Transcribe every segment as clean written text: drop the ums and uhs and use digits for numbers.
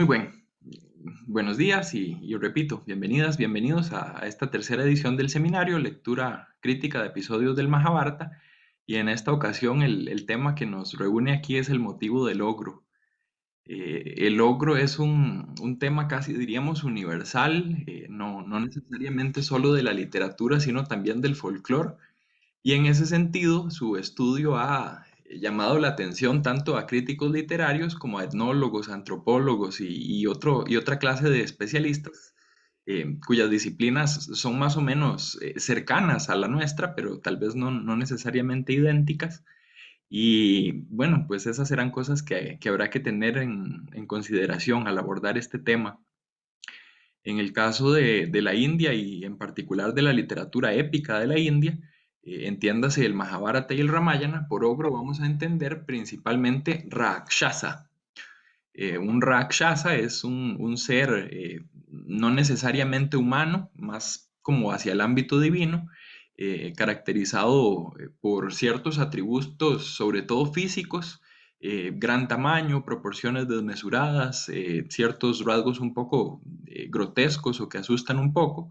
Muy buenos días y yo repito, bienvenidas, bienvenidos a esta tercera edición del seminario, lectura crítica de episodios del Mahabharata. Y en esta ocasión el tema que nos reúne aquí es el motivo del ogro. El ogro es un tema casi diríamos universal, no necesariamente solo de la literatura, sino también del folclore. Y en ese sentido, su estudio ha llamado la atención tanto a críticos literarios como a etnólogos, antropólogos y otra clase de especialistas, cuyas disciplinas son más o menos cercanas a la nuestra, pero tal vez no necesariamente idénticas. Y bueno, pues esas serán cosas que habrá que tener en consideración al abordar este tema. En el caso de la India y en particular de la literatura épica de la India, entiéndase el Mahabharata y el Ramayana, por ogro vamos a entender principalmente Rakshasa. Un Rakshasa es un ser no necesariamente humano, más como hacia el ámbito divino, caracterizado por ciertos atributos, sobre todo físicos, gran tamaño, proporciones desmesuradas, ciertos rasgos un poco grotescos o que asustan un poco,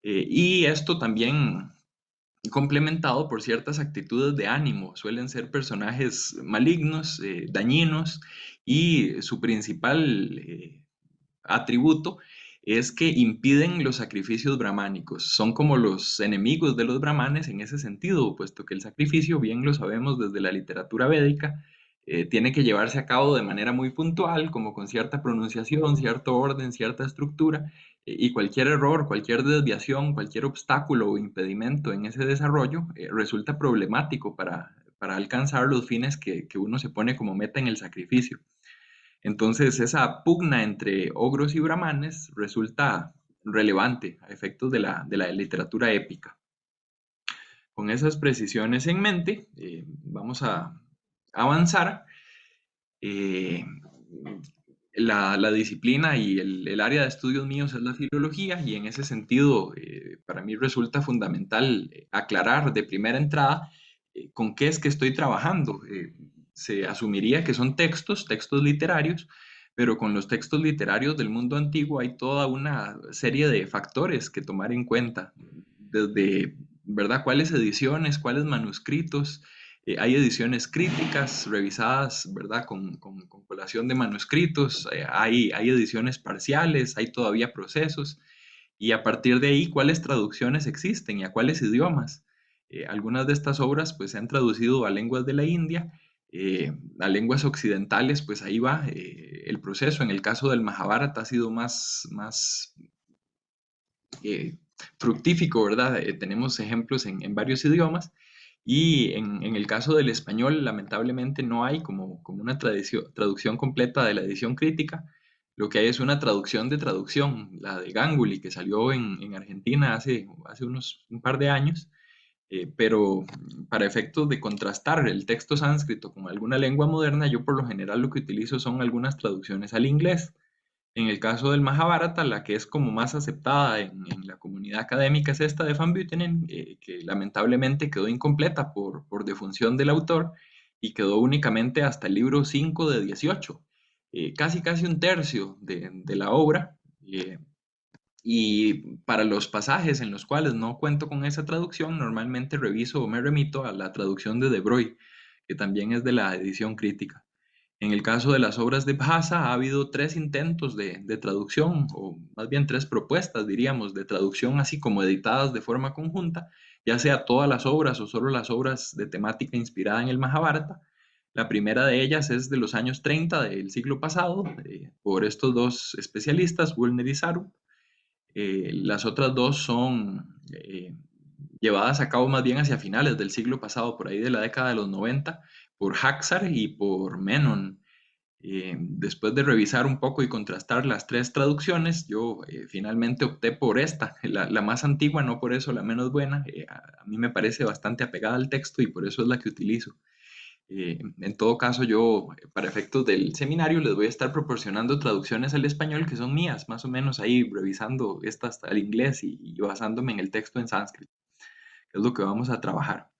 y esto también complementado por ciertas actitudes de ánimo. Suelen ser personajes malignos, dañinos, y su principal atributo es que impiden los sacrificios brahmánicos. Son como los enemigos de los brahmanes en ese sentido, puesto que el sacrificio, bien lo sabemos desde la literatura védica, tiene que llevarse a cabo de manera muy puntual, como con cierta pronunciación, cierto orden, cierta estructura, y cualquier error, cualquier desviación, cualquier obstáculo o impedimento en ese desarrollo resulta problemático para alcanzar los fines que uno se pone como meta en el sacrificio. Entonces, esa pugna entre ogros y brahmanes resulta relevante a efectos de la literatura épica. Con esas precisiones en mente, vamos a avanzar. Eh, la disciplina y el área de estudios míos es la filología, y en ese sentido para mí resulta fundamental aclarar de primera entrada con qué es que estoy trabajando. Se asumiría que son textos literarios, pero con los textos literarios del mundo antiguo hay toda una serie de factores que tomar en cuenta, desde, ¿verdad?, cuáles ediciones, cuáles manuscritos. Hay ediciones críticas revisadas, ¿verdad?, con colación de manuscritos. Hay ediciones parciales, hay todavía procesos. Y a partir de ahí, ¿cuáles traducciones existen y a cuáles idiomas? Algunas de estas obras pues se han traducido a lenguas de la India, a lenguas occidentales, pues ahí va el proceso. En el caso del Mahabharata ha sido más eh, fructífico, ¿verdad? Tenemos ejemplos en varios idiomas. Y en el caso del español, lamentablemente no hay como una traducción completa de la edición crítica. Lo que hay es una traducción de traducción, la de Ganguly, que salió en Argentina hace un par de años, pero para efectos de contrastar el texto sánscrito con alguna lengua moderna, yo por lo general lo que utilizo son algunas traducciones al inglés. En el caso del Mahabharata, la que es como más aceptada en la comunidad académica es esta de Van Buitenen, que lamentablemente quedó incompleta por defunción del autor y quedó únicamente hasta el libro 5 de 18, casi un tercio de la obra. Y para los pasajes en los cuales no cuento con esa traducción, normalmente reviso o me remito a la traducción de De Broglie, que también es de la edición crítica. En el caso de las obras de Bhasa ha habido tres intentos de traducción, o más bien tres propuestas, diríamos, de traducción así como editadas de forma conjunta, ya sea todas las obras o solo las obras de temática inspirada en el Mahabharata. La primera de ellas es de los años 30 del siglo pasado, por estos dos especialistas, Woolner y Sarup. Las otras dos son llevadas a cabo más bien hacia finales del siglo pasado, por ahí de la década de los 90, por Haxar y por Menon. Después de revisar un poco y contrastar las tres traducciones, yo finalmente opté por esta, la más antigua, no por eso la menos buena. A mí me parece bastante apegada al texto y por eso es la que utilizo. En todo caso, yo, para efectos del seminario, les voy a estar proporcionando traducciones al español que son mías, más o menos ahí revisando estas al inglés y basándome en el texto en sánscrito, que es lo que vamos a trabajar.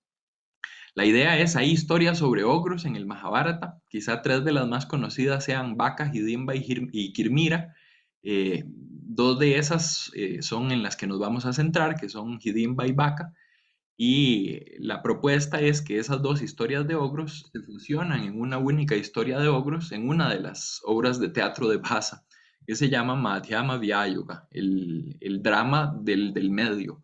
La idea es, hay historias sobre ogros en el Mahabharata, quizá tres de las más conocidas sean Vaka, Hidimba y Kirmira. Dos de esas son en las que nos vamos a centrar, que son Hidimba y Vaka, y la propuesta es que esas dos historias de ogros se fusionan en una única historia de ogros en una de las obras de teatro de Bhasa, que se llama Madhyama Vyayoga, el drama del medio.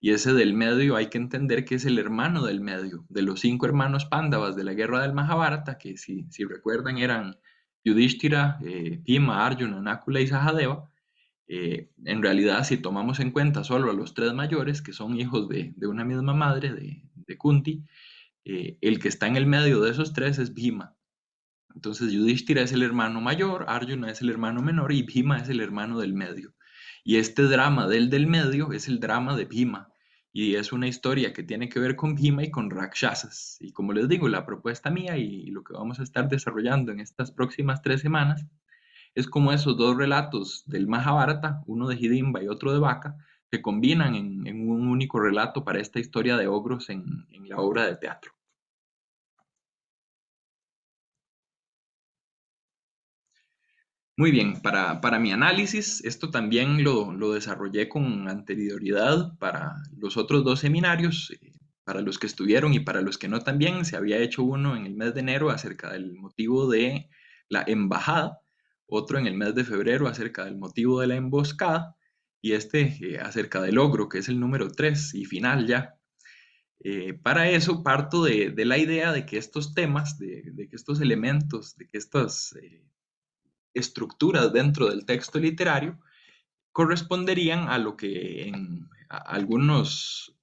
Y ese del medio hay que entender que es el hermano del medio, de los cinco hermanos Pándavas de la guerra del Mahabharata, que si recuerdan eran Yudhishthira, Bhima, Arjuna, Nakula y Sahadeva. En realidad, si tomamos en cuenta solo a los tres mayores, que son hijos de una misma madre, de Kunti, el que está en el medio de esos tres es Bhima. Entonces, Yudhishthira es el hermano mayor, Arjuna es el hermano menor y Bhima es el hermano del medio. Y este drama del medio es el drama de Bhima. Y es una historia que tiene que ver con Bhima y con Rakshasas. Y como les digo, la propuesta mía y lo que vamos a estar desarrollando en estas próximas 3 semanas es como esos dos relatos del Mahabharata, uno de Hidimba y otro de Vaka, se combinan en un único relato para esta historia de ogros en la obra de teatro. Muy bien, para mi análisis, esto también lo desarrollé con anterioridad para los otros dos seminarios, para los que estuvieron y para los que no también. Se había hecho uno en el mes de enero acerca del motivo de la embajada, otro en el mes de febrero acerca del motivo de la emboscada y este acerca del ogro, que es el número 3 y final ya. Para eso parto de la idea de que estos temas, de que estos elementos, de que estas estructuras dentro del texto literario corresponderían a lo que en algunos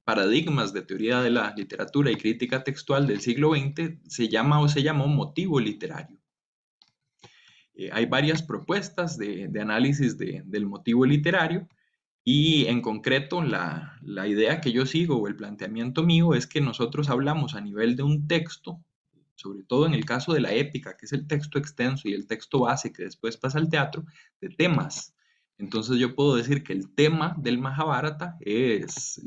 paradigmas de teoría de la literatura y crítica textual del siglo XX se llama o se llamó motivo literario. Hay varias propuestas de análisis del motivo literario y en concreto la idea que yo sigo o el planteamiento mío es que nosotros hablamos a nivel de un texto, sobre todo en el caso de la épica, que es el texto extenso y el texto base que después pasa al teatro, de temas. Entonces yo puedo decir que el tema del Mahabharata es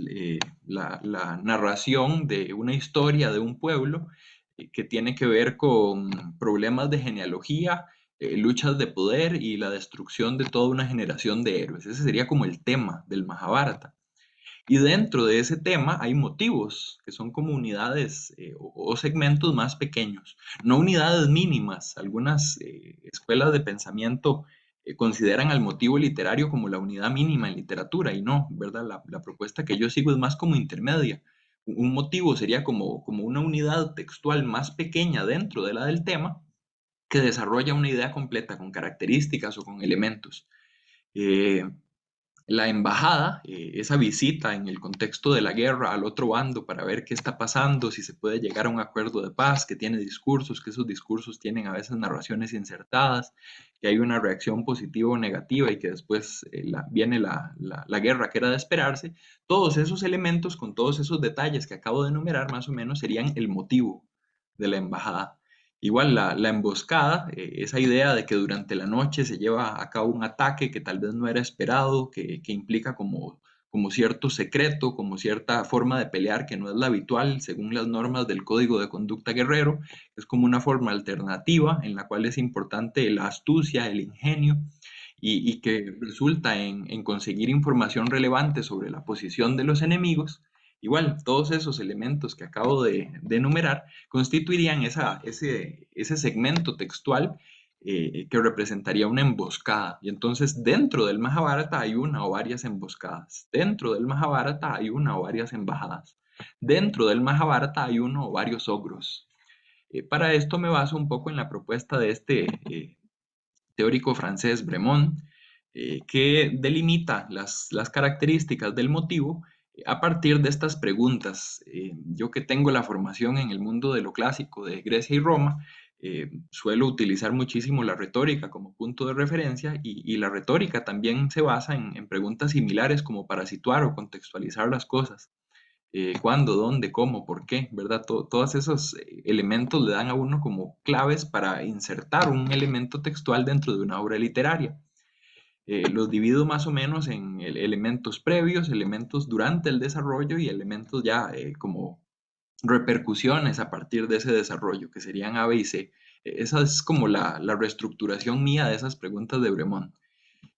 la narración de una historia de un pueblo que tiene que ver con problemas de genealogía, luchas de poder y la destrucción de toda una generación de héroes. Ese sería como el tema del Mahabharata. Y dentro de ese tema hay motivos, que son como unidades o segmentos más pequeños, no unidades mínimas. Algunas escuelas de pensamiento consideran al motivo literario como la unidad mínima en literatura y no, ¿verdad? La propuesta que yo sigo es más como intermedia. Un motivo sería como una unidad textual más pequeña dentro de la del tema que desarrolla una idea completa con características o con elementos. Eh, la embajada, esa visita en el contexto de la guerra al otro bando para ver qué está pasando, si se puede llegar a un acuerdo de paz, que tiene discursos, que esos discursos tienen a veces narraciones insertadas, que hay una reacción positiva o negativa y que después viene la guerra que era de esperarse. Todos esos elementos con todos esos detalles que acabo de enumerar más o menos serían el motivo de la embajada. Igual la emboscada, esa idea de que durante la noche se lleva a cabo un ataque que tal vez no era esperado, que implica como cierto secreto, como cierta forma de pelear que no es la habitual según las normas del Código de Conducta Guerrero, es como una forma alternativa en la cual es importante la astucia, el ingenio y que resulta en conseguir información relevante sobre la posición de los enemigos. Igual, todos esos elementos que acabo de enumerar constituirían ese segmento textual que representaría una emboscada. Y entonces dentro del Mahabharata hay una o varias emboscadas. Dentro del Mahabharata hay una o varias embajadas. Dentro del Mahabharata hay uno o varios ogros. Para esto me baso un poco en la propuesta de este teórico francés Bremont, que delimita las características del motivo a partir de estas preguntas. Yo que tengo la formación en el mundo de lo clásico de Grecia y Roma, suelo utilizar muchísimo la retórica como punto de referencia y la retórica también se basa en preguntas similares como para situar o contextualizar las cosas. Cuándo, dónde, cómo, por qué, ¿verdad? Todos esos elementos le dan a uno como claves para insertar un elemento textual dentro de una obra literaria. Los divido más o menos en elementos previos, elementos durante el desarrollo y elementos ya como repercusiones a partir de ese desarrollo, que serían A, B y C. Esa es como la reestructuración mía de esas preguntas de Bremont.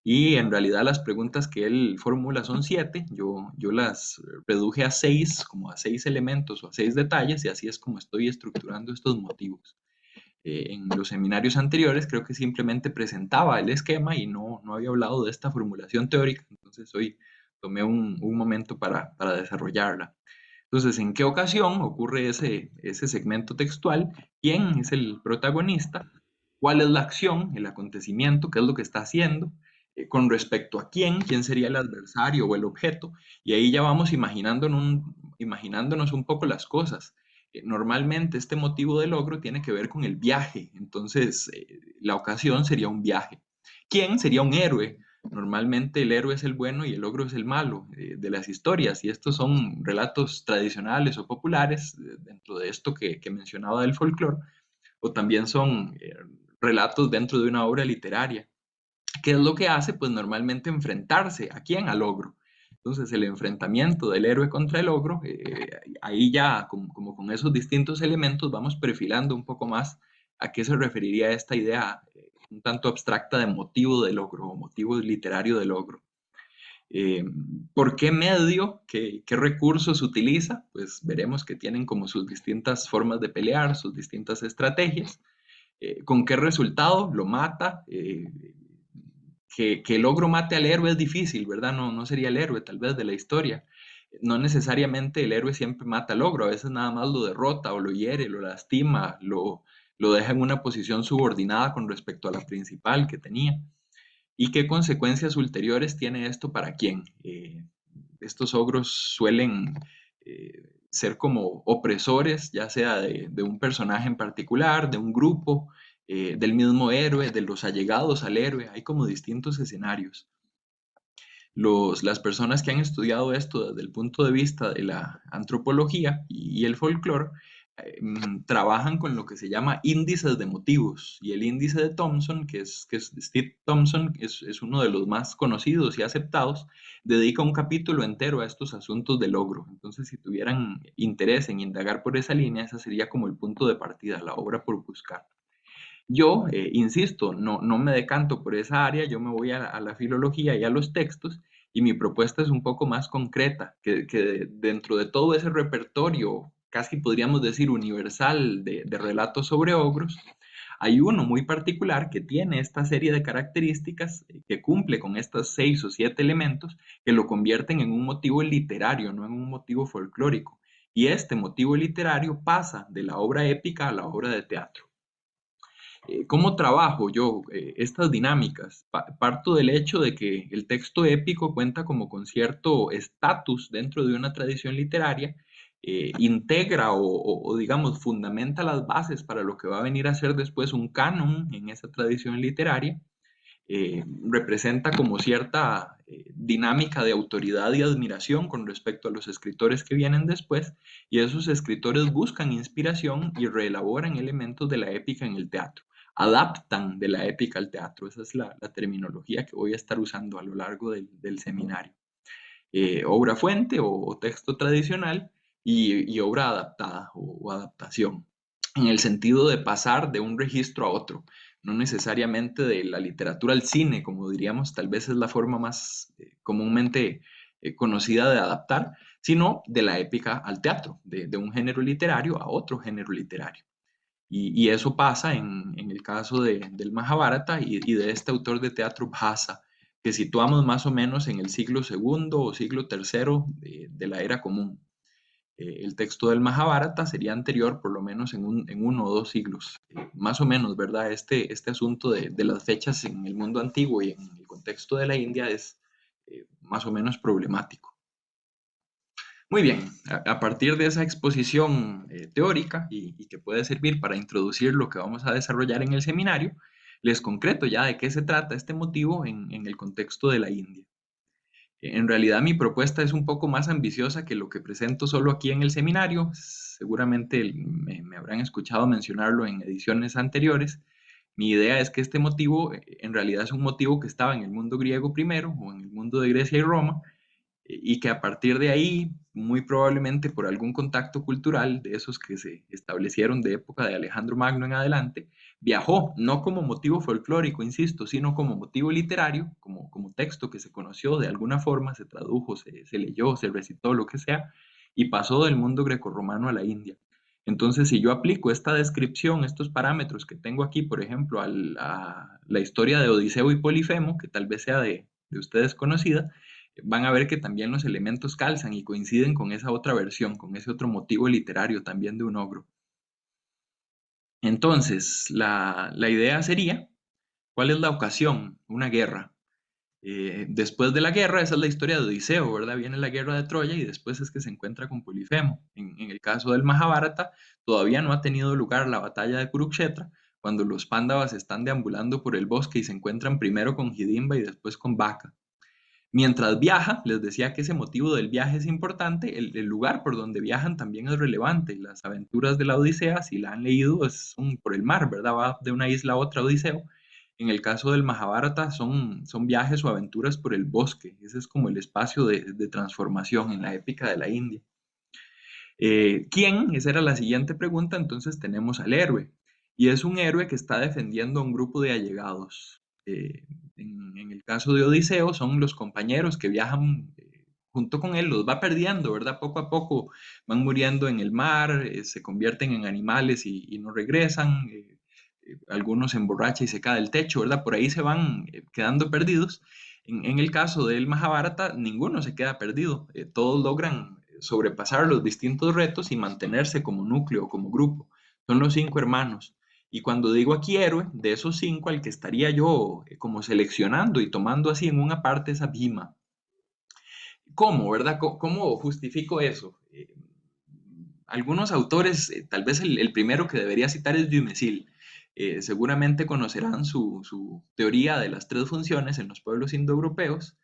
Y en realidad las preguntas que él formula son 7, yo las reduje a 6, como a 6 elementos o a 6 detalles, y así es como estoy estructurando estos motivos. En los seminarios anteriores creo que simplemente presentaba el esquema y no había hablado de esta formulación teórica, entonces hoy tomé un momento para desarrollarla. Entonces, ¿en qué ocasión ocurre ese segmento textual? ¿Quién es el protagonista? ¿Cuál es la acción, el acontecimiento? ¿Qué es lo que está haciendo? Con respecto a quién sería el adversario o el objeto. Y ahí ya vamos imaginándonos un poco las cosas. Normalmente este motivo de logro tiene que ver con el viaje. Entonces, la ocasión sería un viaje. ¿Quién sería un héroe? Normalmente el héroe es el bueno y el ogro es el malo de las historias, y estos son relatos tradicionales o populares dentro de esto que mencionaba del folclore, o también son relatos dentro de una obra literaria. ¿Qué es lo que hace? Pues normalmente enfrentarse. ¿A quién? Al ogro. Entonces el enfrentamiento del héroe contra el ogro, ahí ya como con esos distintos elementos vamos perfilando un poco más a qué se referiría esta idea un tanto abstracta de motivo del ogro o motivo literario del ogro. Eh, ¿Por qué medio? ¿Qué recursos utiliza? Pues veremos que tienen como sus distintas formas de pelear, sus distintas estrategias. ¿Con qué resultado? Lo mata. Que el ogro mate al héroe es difícil, ¿verdad? No sería el héroe tal vez de la historia. No necesariamente el héroe siempre mata al ogro, a veces nada más lo derrota o lo hiere, lo lastima, lo deja en una posición subordinada con respecto a la principal que tenía. ¿Y qué consecuencias ulteriores tiene esto para quién? Estos ogros suelen ser como opresores, ya sea de un personaje en particular, de un grupo, del mismo héroe, de los allegados al héroe. Hay como distintos escenarios. Las personas que han estudiado esto desde el punto de vista de la antropología y el folclore trabajan con lo que se llama índices de motivos, y el índice de Thompson, que es Steve Thompson, es uno de los más conocidos y aceptados, dedica un capítulo entero a estos asuntos del logro. Entonces, si tuvieran interés en indagar por esa línea, esa sería como el punto de partida, la obra por buscar. Yo, insisto, no me decanto por esa área, yo me voy a la filología y a los textos, y mi propuesta es un poco más concreta, que dentro de todo ese repertorio, casi podríamos decir universal, de relatos sobre ogros, hay uno muy particular que tiene esta serie de características, que cumple con estos 6 o 7 elementos, que lo convierten en un motivo literario, no en un motivo folclórico. Y este motivo literario pasa de la obra épica a la obra de teatro. ¿Cómo trabajo yo estas dinámicas? Parto del hecho de que el texto épico cuenta como con cierto estatus dentro de una tradición literaria, integra o, digamos fundamenta las bases para lo que va a venir a ser después un canon en esa tradición literaria, representa como cierta dinámica de autoridad y admiración con respecto a los escritores que vienen después, y esos escritores buscan inspiración y reelaboran elementos de la épica en el teatro, adaptan de la épica al teatro. Esa es la terminología que voy a estar usando a lo largo del seminario. Obra fuente o texto tradicional y obra adaptada o adaptación, en el sentido de pasar de un registro a otro, no necesariamente de la literatura al cine, como diríamos, tal vez es la forma más comúnmente conocida de adaptar, sino de la épica al teatro, de un género literario a otro género literario. Y eso pasa en el caso del Mahabharata y de este autor de teatro Bhasa, que situamos más o menos en el siglo segundo o siglo tercero de la era común. El texto del Mahabharata sería anterior por lo menos en uno o dos siglos, más o menos, ¿verdad? Este asunto de las fechas en el mundo antiguo y en el contexto de la India es más o menos problemático. Muy bien, a partir de esa exposición teórica y que puede servir para introducir lo que vamos a desarrollar en el seminario, les concreto ya de qué se trata este motivo en el contexto de la India. En realidad mi propuesta es un poco más ambiciosa que lo que presento solo aquí en el seminario. Seguramente me habrán escuchado mencionarlo en ediciones anteriores. Mi idea es que este motivo en realidad es un motivo que estaba en el mundo griego primero o en el mundo de Grecia y Roma, y que a partir de ahí, muy probablemente por algún contacto cultural de esos que se establecieron de época de Alejandro Magno en adelante, viajó, no como motivo folclórico, insisto, sino como motivo literario, como texto que se conoció de alguna forma, se tradujo, se leyó, se recitó, lo que sea, y pasó del mundo grecorromano a la India. Entonces, si yo aplico esta descripción, estos parámetros que tengo aquí, por ejemplo, a la historia de Odiseo y Polifemo, que tal vez sea de ustedes conocida, van a ver que también los elementos calzan y coinciden con esa otra versión, con ese otro motivo literario también de un ogro. Entonces, la idea sería, ¿cuál es la ocasión? Una guerra. Después de la guerra, esa es la historia de Odiseo, ¿verdad? Viene la guerra de Troya y después es que se encuentra con Polifemo. En el caso del Mahabharata, todavía no ha tenido lugar la batalla de Kurukshetra, cuando los Pándavas están deambulando por el bosque y se encuentran primero con Hidimba y después con Vaca. Mientras viaja, les decía que ese motivo del viaje es importante, el lugar por donde viajan también es relevante. Las aventuras de la Odisea, si la han leído, son por el mar, ¿verdad? Va de una isla a otra Odiseo. En el caso del Mahabharata son viajes o aventuras por el bosque. Ese es como el espacio de transformación en la épica de la India. ¿Quién? Esa era la siguiente pregunta. Entonces tenemos al héroe. Y es un héroe que está defendiendo a un grupo de allegados. En el caso de Odiseo son los compañeros que viajan junto con él, los va perdiendo, ¿verdad? Poco a poco van muriendo en el mar, se convierten en animales y no regresan. Algunos se emborrachan y se cae del techo, ¿verdad? Por ahí se van quedando perdidos. En el caso del Mahabharata, ninguno se queda perdido. Todos logran sobrepasar los distintos retos y mantenerse como núcleo, como grupo. Son los 5 hermanos. Y cuando digo aquí héroe, de esos 5, al que estaría yo como seleccionando y tomando así en una parte es a Bhima. ¿Cómo, verdad? ¿Cómo justifico eso? Algunos autores, tal vez el primero que debería citar es Dumézil. Seguramente conocerán su teoría de las 3 funciones en los pueblos indoeuropeos.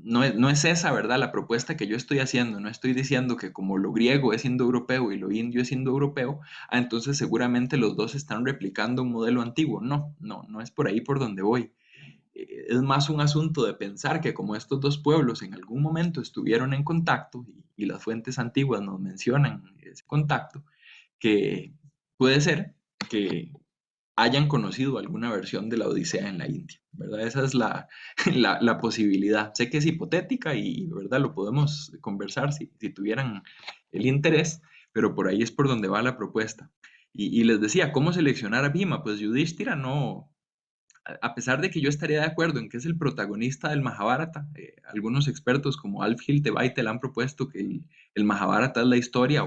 No es esa, ¿verdad? La propuesta que yo estoy haciendo. No estoy diciendo que como lo griego es indoeuropeo y lo indio es indoeuropeo, entonces seguramente los dos están replicando un modelo antiguo. No es por ahí por donde voy. Es más un asunto de pensar que como estos dos pueblos en algún momento estuvieron en contacto y las fuentes antiguas nos mencionan ese contacto, que puede ser que hayan conocido alguna versión de la Odisea en la India, ¿verdad? Esa es la posibilidad. Sé que es hipotética y, ¿verdad? Lo podemos conversar si tuvieran el interés, pero por ahí es por donde va la propuesta. Y les decía, ¿cómo seleccionar a Bhima? Pues Yudhishthira no, a pesar de que yo estaría de acuerdo en que es el protagonista del Mahabharata, algunos expertos como Alf Hiltebeitel han propuesto que el Mahabharata es la historia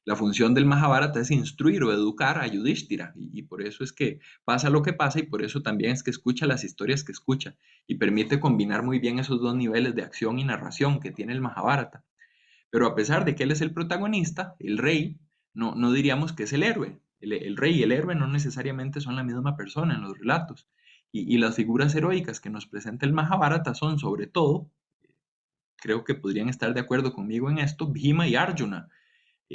la función del Mahabharata es instruir o educar a Yudhishthira y por eso es que pasa lo que pasa y por eso también es que escucha las historias que escucha y permite combinar muy bien esos dos niveles de acción y narración que tiene el Mahabharata. Pero a pesar de que él es el protagonista, el rey, no diríamos que es el héroe. El rey y el héroe no necesariamente son la misma persona en los relatos. Y las figuras heroicas que nos presenta el Mahabharata son, sobre todo, creo que podrían estar de acuerdo conmigo en esto, Bhima y Arjuna.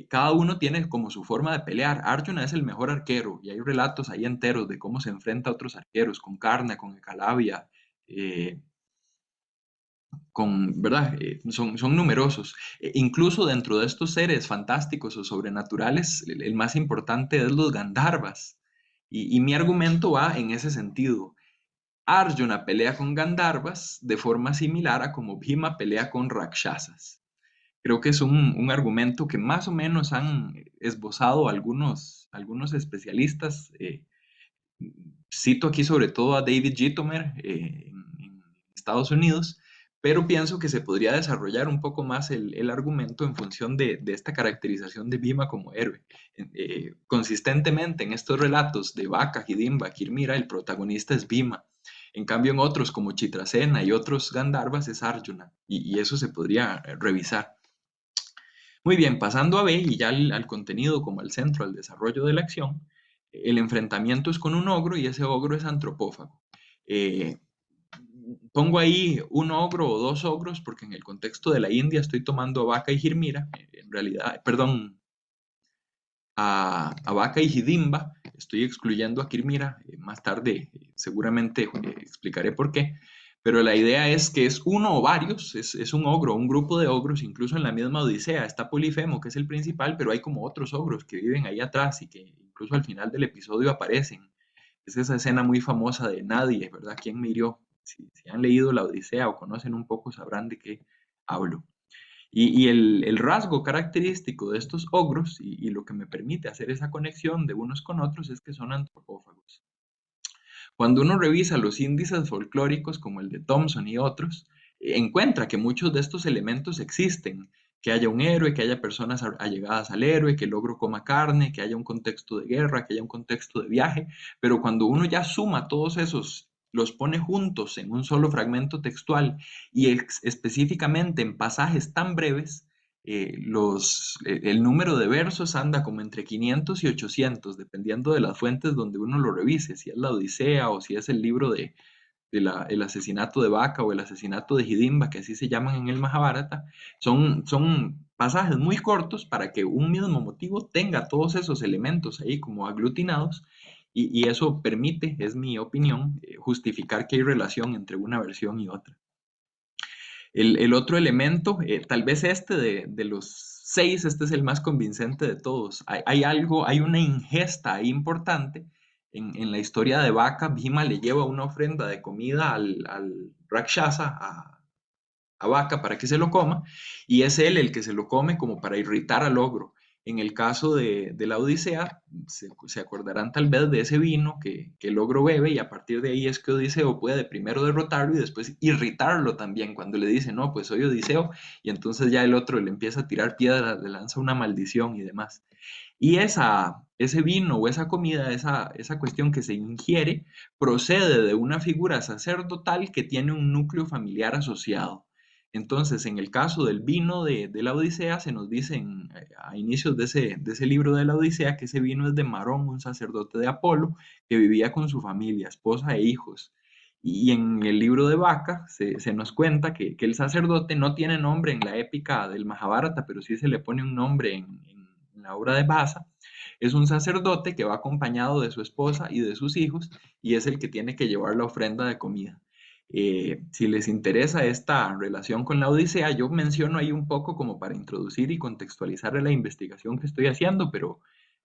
Cada uno tiene como su forma de pelear. Arjuna es el mejor arquero y hay relatos ahí enteros de cómo se enfrenta a otros arqueros, con Karna, con Ekalavya, eh, ¿verdad? Son numerosos. Incluso dentro de estos seres fantásticos o sobrenaturales, el más importante es los Gandharvas. Y mi argumento va en ese sentido. Arjuna pelea con Gandharvas de forma similar a como Bhima pelea con Rakshasas. Creo que es un argumento que más o menos han esbozado algunos especialistas. Cito aquí sobre todo a David Gitomer en Estados Unidos, pero pienso que se podría desarrollar un poco más el argumento en función de esta caracterización de Bhima como héroe. Consistentemente en estos relatos de Vaka, Hidimba, Kirmira, el protagonista es Bhima. En cambio, en otros como Chitrasena y otros Gandharvas es Arjuna, y eso se podría revisar. Muy bien, pasando a B y ya al contenido como al centro, al desarrollo de la acción, el enfrentamiento es con un ogro y ese ogro es antropófago. Eh, Pongo ahí un ogro o 2 ogros porque en el contexto de la India estoy tomando a Vaca y Hirmira, en realidad, perdón, a Vaca y Hidimba, estoy excluyendo a Kirmira, más tarde seguramente explicaré por qué, pero la idea es que es uno o varios, es un ogro, un grupo de ogros, incluso en la misma Odisea está Polifemo, que es el principal, pero hay como otros ogros que viven ahí atrás y que incluso al final del episodio aparecen. Es esa escena muy famosa de Nadie, ¿verdad? ¿Quién me hirió? Si han leído la Odisea o conocen un poco, sabrán de qué hablo. Y el rasgo característico de estos ogros y lo que me permite hacer esa conexión de unos con otros es que son antropófagos. Cuando uno revisa los índices folclóricos como el de Thompson y otros, encuentra que muchos de estos elementos existen, que haya un héroe, que haya personas allegadas al héroe, que el ogro coma carne, que haya un contexto de guerra, que haya un contexto de viaje, pero cuando uno ya suma todos esos, los pone juntos en un solo fragmento textual y específicamente en pasajes tan breves, el número de versos anda como entre 500 y 800, dependiendo de las fuentes donde uno lo revise, si es la Odisea o si es el libro el asesinato de Vaca o el asesinato de Hidimba, que así se llaman en el Mahabharata. Son pasajes muy cortos para que un mismo motivo tenga todos esos elementos ahí como aglutinados y eso permite, es mi opinión, justificar que hay relación entre una versión y otra. El otro elemento, tal vez este de los seis, este es el más convincente de todos. Hay algo, hay una ingesta ahí importante. En la historia de Vaca, Bhima le lleva una ofrenda de comida al Rakshasa, a Vaca, para que se lo coma, y es él el que se lo come como para irritar al ogro. En el caso de la Odisea, se acordarán tal vez de ese vino que el ogro bebe y a partir de ahí es que Odiseo puede primero derrotarlo y después irritarlo también cuando le dice, no, pues soy Odiseo y entonces ya el otro le empieza a tirar piedras, le lanza una maldición y demás. Y ese vino o esa comida, esa cuestión que se ingiere, procede de una figura sacerdotal que tiene un núcleo familiar asociado. Entonces, en el caso del vino de la Odisea, se nos dice a inicios de ese libro de la Odisea que ese vino es de Marón, un sacerdote de Apolo, que vivía con su familia, esposa e hijos. Y en el libro de Vaca se nos cuenta que el sacerdote no tiene nombre en la épica del Mahabharata, pero sí se le pone un nombre en la obra de Vasa. Es un sacerdote que va acompañado de su esposa y de sus hijos y es el que tiene que llevar la ofrenda de comida. Si les interesa esta relación con la Odisea, yo menciono ahí un poco como para introducir y contextualizar la investigación que estoy haciendo, pero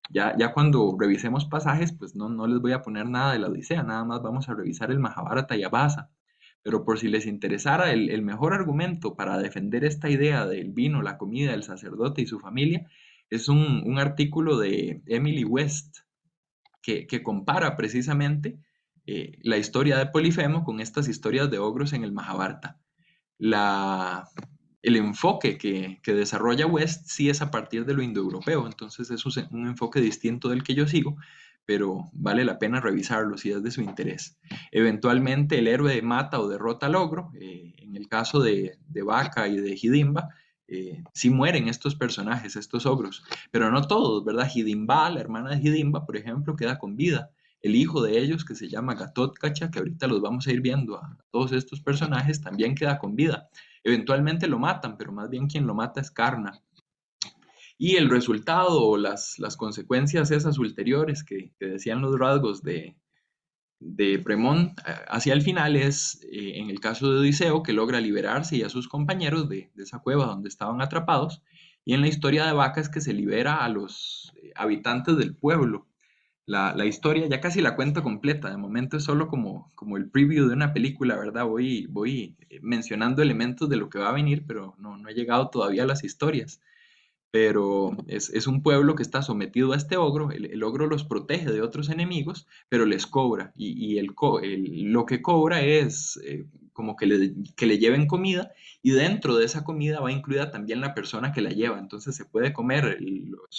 ya cuando revisemos pasajes, pues no les voy a poner nada de la Odisea, nada más vamos a revisar el Mahabharata y Abhasa. Pero por si les interesara, el mejor argumento para defender esta idea del vino, la comida, el sacerdote y su familia es un artículo de Emily West que compara precisamente la historia de Polifemo con estas historias de ogros en el Mahabharata. La, el enfoque que desarrolla West sí es a partir de lo indoeuropeo, entonces es un enfoque distinto del que yo sigo, pero vale la pena revisarlo si es de su interés. Eventualmente el héroe mata o derrota al ogro, en el caso de Vaca y de Hidimba, sí mueren estos personajes, estos ogros, pero no todos, ¿verdad? Hidimba, la hermana de Hidimba, por ejemplo, queda con vida. El hijo de ellos, que se llama Gatotkacha, que ahorita los vamos a ir viendo a todos estos personajes, también queda con vida. Eventualmente lo matan, pero más bien quien lo mata es Karna. Y el resultado o las consecuencias esas ulteriores que decían los rasgos de Bremont hacia el final es, en el caso de Odiseo, que logra liberarse y a sus compañeros de esa cueva donde estaban atrapados. Y en la historia de Vaca es que se libera a los habitantes del pueblo. La historia ya casi la cuento completa, de momento es solo como el preview de una película, ¿verdad? Voy mencionando elementos de lo que va a venir, pero no he llegado todavía a las historias. Pero es un pueblo que está sometido a este ogro, el ogro los protege de otros enemigos, pero les cobra, y lo que cobra es como que le lleven comida, y dentro de esa comida va incluida también la persona que la lleva, entonces se puede comer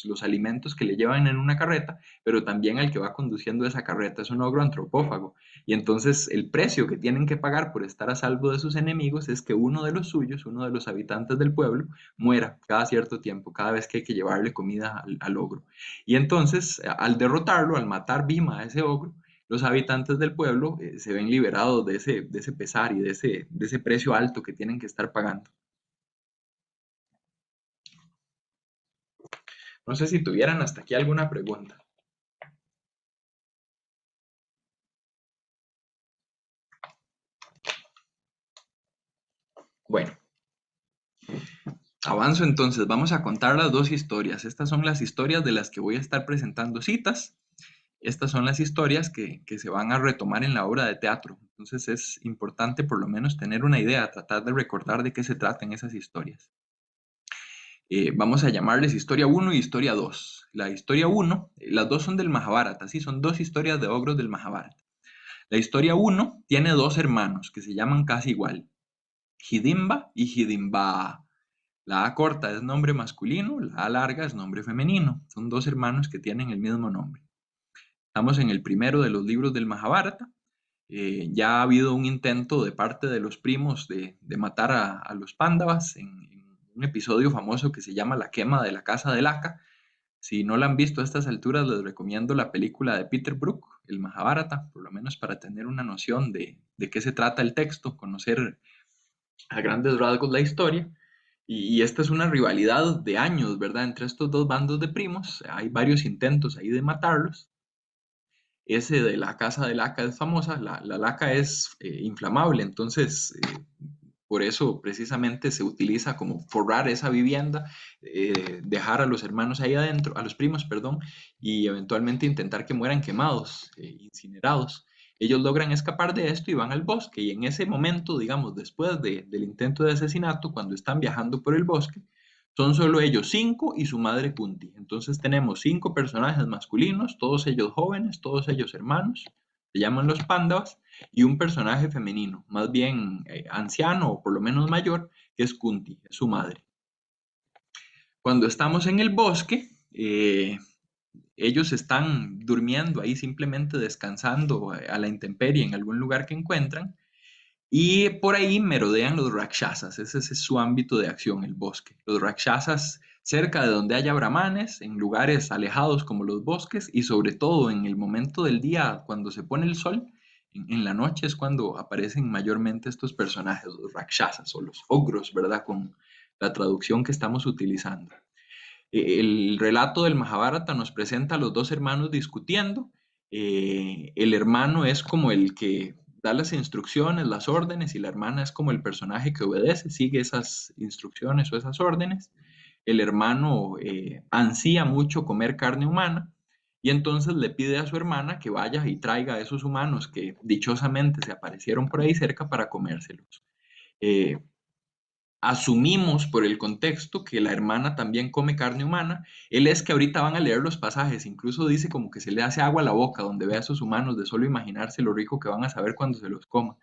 los alimentos que le llevan en una carreta, pero también al que va conduciendo esa carreta, es un ogro antropófago, y entonces el precio que tienen que pagar por estar a salvo de sus enemigos es que uno de los suyos, uno de los habitantes del pueblo, muera cada cierto tiempo, cada vez que hay que llevarle comida al ogro. Y entonces, al derrotarlo, al matar Bhima a ese ogro, los habitantes del pueblo se ven liberados de ese pesar y de ese precio alto que tienen que estar pagando. No sé si tuvieran hasta aquí alguna pregunta. Bueno, avanzo entonces, vamos a contar las dos historias. Estas son las historias de las que voy a estar presentando citas. Estas son las historias que se van a retomar en la obra de teatro. Entonces es importante por lo menos tener una idea, tratar de recordar de qué se tratan esas historias. Vamos a llamarles historia uno y historia 2. La historia uno, las dos son del Mahabharata, sí, son dos historias de ogros del Mahabharata. La historia uno tiene dos hermanos que se llaman casi igual, Hidimba y Hidimba. La A corta es nombre masculino, la A larga es nombre femenino. Son dos hermanos que tienen el mismo nombre. Estamos en el primero de los libros del Mahabharata. Ya ha habido un intento de parte de los primos de matar a los Pándavas en un episodio famoso que se llama La quema de la casa de Laka. Si no la han visto a estas alturas, les recomiendo la película de Peter Brook, el Mahabharata, por lo menos para tener una noción de qué se trata el texto, conocer a grandes rasgos la historia. Y esta es una rivalidad de años, ¿verdad? Entre estos dos bandos de primos. Hay varios intentos ahí de matarlos. Ese de la casa de laca es famosa. La laca es inflamable, entonces por eso precisamente se utiliza como forrar esa vivienda, dejar a los hermanos ahí adentro, a los primos, perdón, y eventualmente intentar que mueran quemados, incinerados. Ellos logran escapar de esto y van al bosque, y en ese momento, digamos, después del intento de asesinato, cuando están viajando por el bosque, son solo ellos cinco y su madre Kunti. Entonces tenemos cinco personajes masculinos, todos ellos jóvenes, todos ellos hermanos, se llaman los Pándavas, y un personaje femenino, más bien anciano o por lo menos mayor, que es Kunti, es su madre. Cuando estamos en el bosque, ellos están durmiendo ahí, simplemente descansando a la intemperie en algún lugar que encuentran, y por ahí merodean los rakshasas. Ese es su ámbito de acción, el bosque. Los rakshasas cerca de donde haya brahmanes, en lugares alejados como los bosques, y sobre todo en el momento del día cuando se pone el sol, en la noche es cuando aparecen mayormente estos personajes, los rakshasas o los ogros, ¿verdad? Con la traducción que estamos utilizando. El relato del Mahabharata nos presenta a los dos hermanos discutiendo. El hermano es como el que da las instrucciones, las órdenes, y la hermana es como el personaje que obedece, sigue esas instrucciones o esas órdenes. El hermano ansía mucho comer carne humana y entonces le pide a su hermana que vaya y traiga a esos humanos que dichosamente se aparecieron por ahí cerca para comérselos. Eh, Asumimos por el contexto que la hermana también come carne humana. Él es que ahorita van a leer los pasajes, incluso dice como que se le hace agua a la boca donde ve a esos humanos de solo imaginarse lo rico que van a saber cuando se los coma.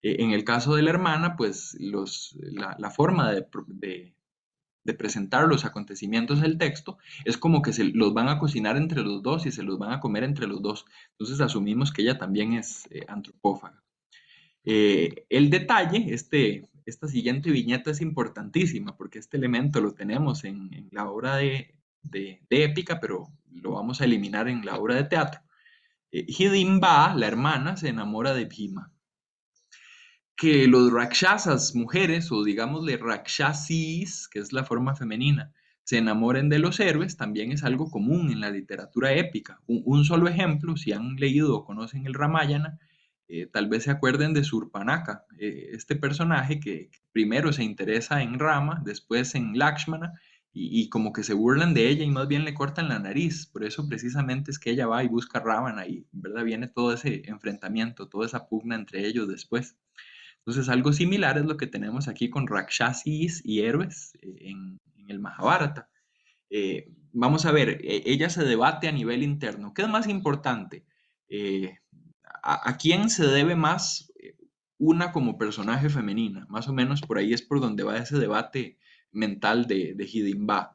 En el caso de la hermana, pues la forma de presentar los acontecimientos del texto es como que se los van a cocinar entre los dos y se los van a comer entre los dos. Entonces asumimos que ella también es antropófaga. El detalle, esta siguiente viñeta es importantísima porque este elemento lo tenemos en la obra de épica, pero lo vamos a eliminar en la obra de teatro. Hidimba, la hermana, se enamora de Bhima. Que los rakshasas, mujeres, o digámosle rakshasis, que es la forma femenina, se enamoren de los héroes, también es algo común en la literatura épica. Un solo ejemplo, si han leído o conocen el Ramayana, tal vez se acuerden de Surpanaka, este personaje que primero se interesa en Rama, después en Lakshmana, y como que se burlan de ella y más bien le cortan la nariz. Por eso precisamente es que ella va y busca a Ravana y, ¿verdad? Viene todo ese enfrentamiento, toda esa pugna entre ellos después. Entonces, algo similar es lo que tenemos aquí con Rakshasis y héroes en el Mahabharata. Vamos a ver, ella se debate a nivel interno. ¿Qué es más importante? Eh, a quién se debe más una como personaje femenina? Más o menos por ahí es por donde va ese debate mental de Hidimba.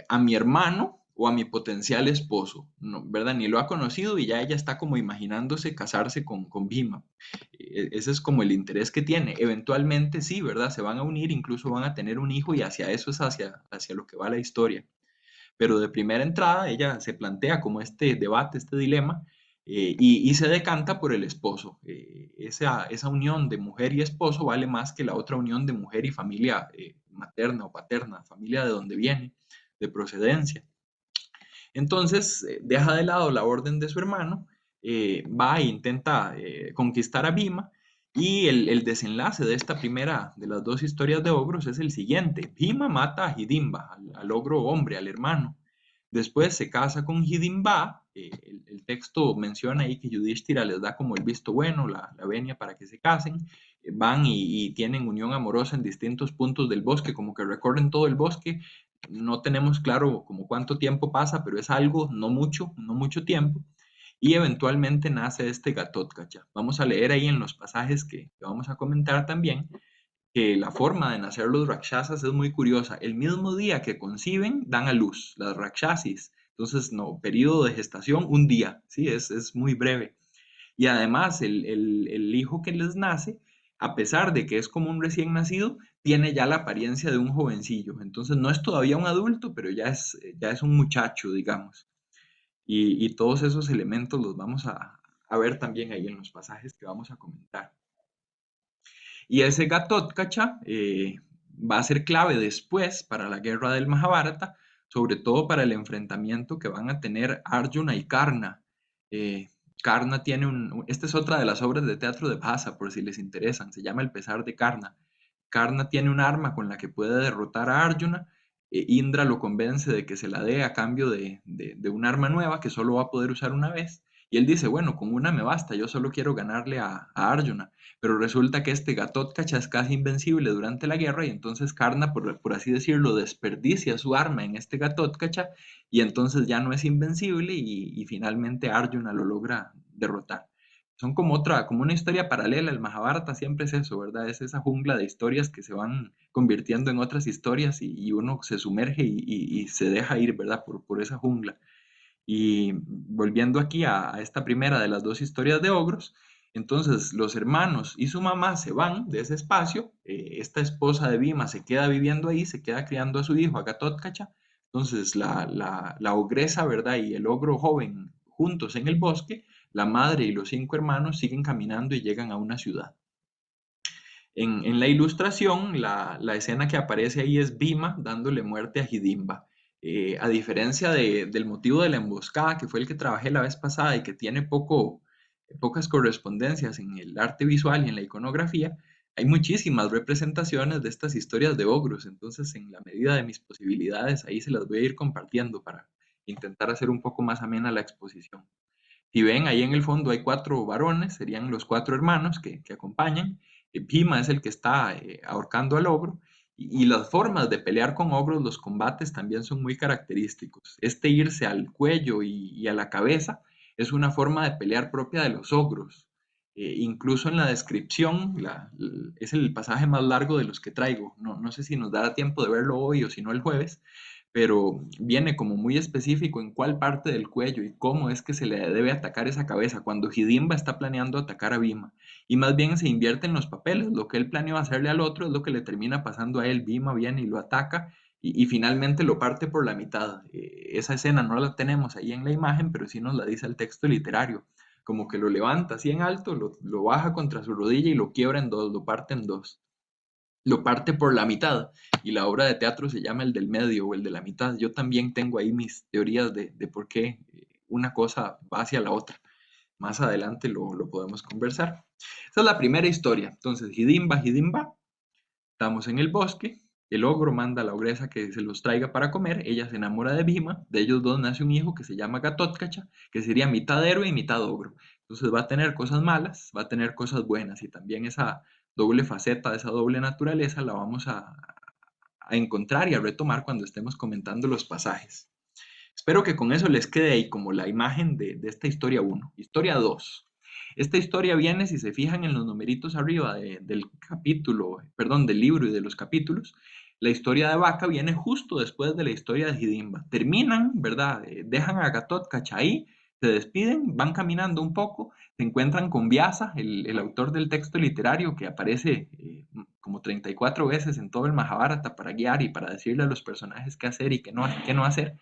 ¿A mi hermano o a mi potencial esposo? No, ¿verdad? Ni lo ha conocido y ya ella está como imaginándose casarse con Bhima. Ese es como el interés que tiene. Eventualmente sí, ¿verdad? Se van a unir, incluso van a tener un hijo y hacia eso es hacia lo que va la historia. Pero de primera entrada ella se plantea como este debate, este dilema, y se decanta por el esposo. Esa unión de mujer y esposo vale más que la otra unión de mujer y familia materna o paterna, familia de donde viene, de procedencia. Entonces deja de lado la orden de su hermano, va e intenta conquistar a Bhima, Y el desenlace de esta primera de las dos historias de ogros es el siguiente. Bhima mata a Hidimba, al ogro hombre, al hermano. Después se casa con Hidimba. El texto menciona ahí que Yudhishthira les da como el visto bueno, la venia para que se casen. Van y tienen unión amorosa en distintos puntos del bosque, como que recorren todo el bosque. No tenemos claro como cuánto tiempo pasa, pero es algo, no mucho, no mucho tiempo. Y eventualmente nace este Gatotkacha. Vamos a leer ahí en los pasajes que vamos a comentar también que la forma de nacer los rakshasas es muy curiosa. El mismo día que conciben, dan a luz las rakshasis. Entonces, no, periodo de gestación, un día, ¿sí? Es muy breve. Y además, el hijo que les nace, a pesar de que es como un recién nacido, tiene ya la apariencia de un jovencillo. Entonces, no es todavía un adulto, pero ya es un muchacho, digamos. Y todos esos elementos los vamos a ver también ahí en los pasajes que vamos a comentar. Y ese Gatotkacha va a ser clave después para la guerra del Mahabharata, sobre todo para el enfrentamiento que van a tener Arjuna y Karna. Eh, Karna tiene esta es otra de las obras de teatro de Bhasa, por si les interesan, se llama El pesar de Karna. Karna tiene un arma con la que puede derrotar a Arjuna. Indra lo convence de que se la dé a cambio de un arma nueva que solo va a poder usar una vez. Y él dice, bueno, con una me basta, yo solo quiero ganarle a Arjuna. Pero resulta que este Gatotkacha es casi invencible durante la guerra y entonces Karna, por así decirlo, desperdicia su arma en este Gatotkacha y entonces ya no es invencible y finalmente Arjuna lo logra derrotar. Son como una historia paralela. El Mahabharata siempre es eso, ¿verdad? Es esa jungla de historias que se van convirtiendo en otras historias y uno se sumerge y se deja ir, ¿verdad? Por esa jungla. Y volviendo aquí a esta primera de las dos historias de ogros, entonces los hermanos y su mamá se van de ese espacio, esta esposa de Bhima se queda viviendo ahí, se queda criando a su hijo, a Gatotkacha, entonces la ogresa, ¿verdad? Y el ogro joven juntos en el bosque, la madre y los 5 hermanos siguen caminando y llegan a una ciudad. En la ilustración, la escena que aparece ahí es Bhima dándole muerte a Hidimba. A diferencia del motivo de la emboscada, que fue el que trabajé la vez pasada y que tiene pocas correspondencias en el arte visual y en la iconografía, hay muchísimas representaciones de estas historias de ogros. Entonces, en la medida de mis posibilidades, ahí se las voy a ir compartiendo para intentar hacer un poco más amena la exposición. Si ven, ahí en el fondo hay 4 varones, serían los 4 hermanos que acompañan. Bhima es el que está ahorcando al ogro. Y las formas de pelear con ogros, los combates también son muy característicos. Este irse al cuello y a la cabeza es una forma de pelear propia de los ogros. Incluso en la descripción, es el pasaje más largo de los que traigo. No sé si nos dará tiempo de verlo hoy o si no el jueves, pero viene como muy específico en cuál parte del cuello y cómo es que se le debe atacar esa cabeza cuando Hidimba está planeando atacar a Bhima. Y más bien se invierten los papeles, lo que él planeó hacerle al otro es lo que le termina pasando a él. Bhima viene y lo ataca y finalmente lo parte por la mitad. Esa escena no la tenemos ahí en la imagen, pero sí nos la dice el texto literario. Como que lo levanta así en alto, lo baja contra su rodilla y lo quiebra en dos, lo parte en dos, lo parte por la mitad y la obra de teatro se llama el del medio o el de la mitad. Yo también tengo ahí mis teorías de por qué una cosa va hacia la otra. Más adelante lo podemos conversar. Esa es la primera historia. Entonces, Hidimba, Hidimba, estamos en el bosque, el ogro manda a la ogresa que se los traiga para comer, ella se enamora de Bhima, de ellos dos nace un hijo que se llama Gatotkacha, que sería mitad héroe y mitad ogro. Entonces va a tener cosas malas, va a tener cosas buenas y también esa doble faceta, esa doble naturaleza la vamos a encontrar y a retomar cuando estemos comentando los pasajes. Espero que con eso les quede ahí como la imagen de esta historia 1. Historia 2. Esta historia viene, si se fijan en los numeritos arriba del capítulo, perdón, del libro y de los capítulos, la historia de Vaca viene justo después de la historia de Hidimba. Terminan, ¿verdad? Dejan a Gatotkacha ahí, se despiden, van caminando un poco, se encuentran con Vyasa, el autor del texto literario que aparece como 34 veces en todo el Mahabharata para guiar y para decirle a los personajes qué hacer y qué no hacer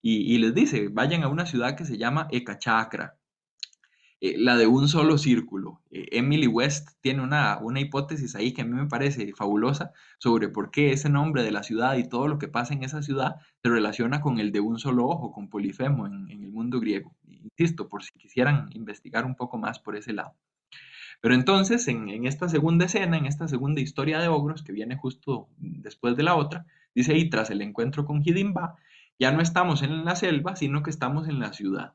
y les dice, vayan a una ciudad que se llama Ekachakra, la de un solo círculo. Emily West tiene una hipótesis ahí que a mí me parece fabulosa sobre por qué ese nombre de la ciudad y todo lo que pasa en esa ciudad se relaciona con el de un solo ojo, con Polifemo en el mundo griego. Insisto, por si quisieran investigar un poco más por ese lado. Pero entonces, en esta segunda escena, en esta segunda historia de ogros, que viene justo después de la otra, dice ahí, tras el encuentro con Hidimba, ya no estamos en la selva, sino que estamos en la ciudad.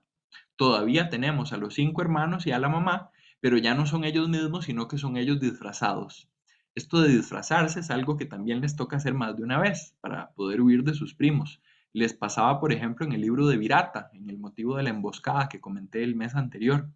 Todavía tenemos a los 5 hermanos y a la mamá, pero ya no son ellos mismos, sino que son ellos disfrazados. Esto de disfrazarse es algo que también les toca hacer más de una vez para poder huir de sus primos. Les pasaba, por ejemplo, en el libro de Virata, en el motivo de la emboscada que comenté el mes anterior,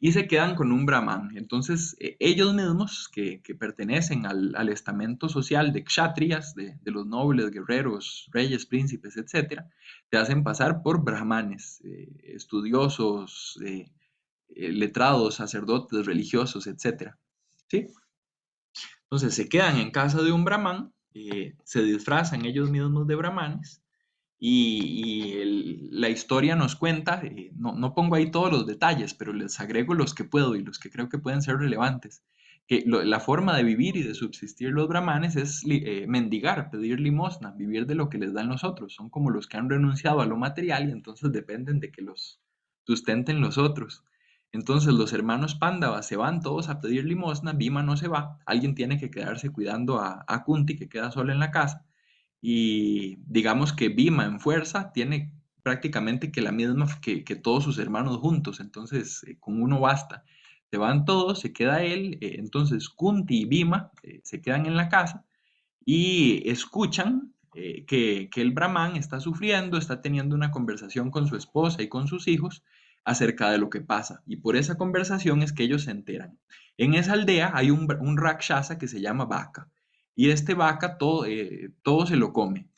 y se quedan con un brahman. Entonces, ellos mismos, que pertenecen al estamento social de kshatriyas, de los nobles, guerreros, reyes, príncipes, etcétera, te hacen pasar por brahmanes, estudiosos, letrados, sacerdotes, religiosos, etcétera. ¿Sí? Entonces, se quedan en casa de un brahman, se disfrazan ellos mismos de brahmanes y la historia nos cuenta, no pongo ahí todos los detalles, pero les agrego los que puedo y los que creo que pueden ser relevantes, que la forma de vivir y de subsistir los brahmanes es mendigar, pedir limosna, vivir de lo que les dan los otros. Son como los que han renunciado a lo material y entonces dependen de que los sustenten los otros. Entonces los hermanos Pándavas se van todos a pedir limosna, Bhima no se va, alguien tiene que quedarse cuidando a Kunti, que queda sola en la casa, y digamos que Bhima en fuerza tiene prácticamente que la misma que todos sus hermanos juntos, entonces con uno basta. Se van todos, se queda él, entonces Kunti y Bhima se quedan en la casa y escuchan que el brahman está sufriendo, está teniendo una conversación con su esposa y con sus hijos acerca de lo que pasa. Y por esa conversación es que ellos se enteran. En esa aldea hay un rakshasa que se llama Vaca. Y este Vaca todo se lo come.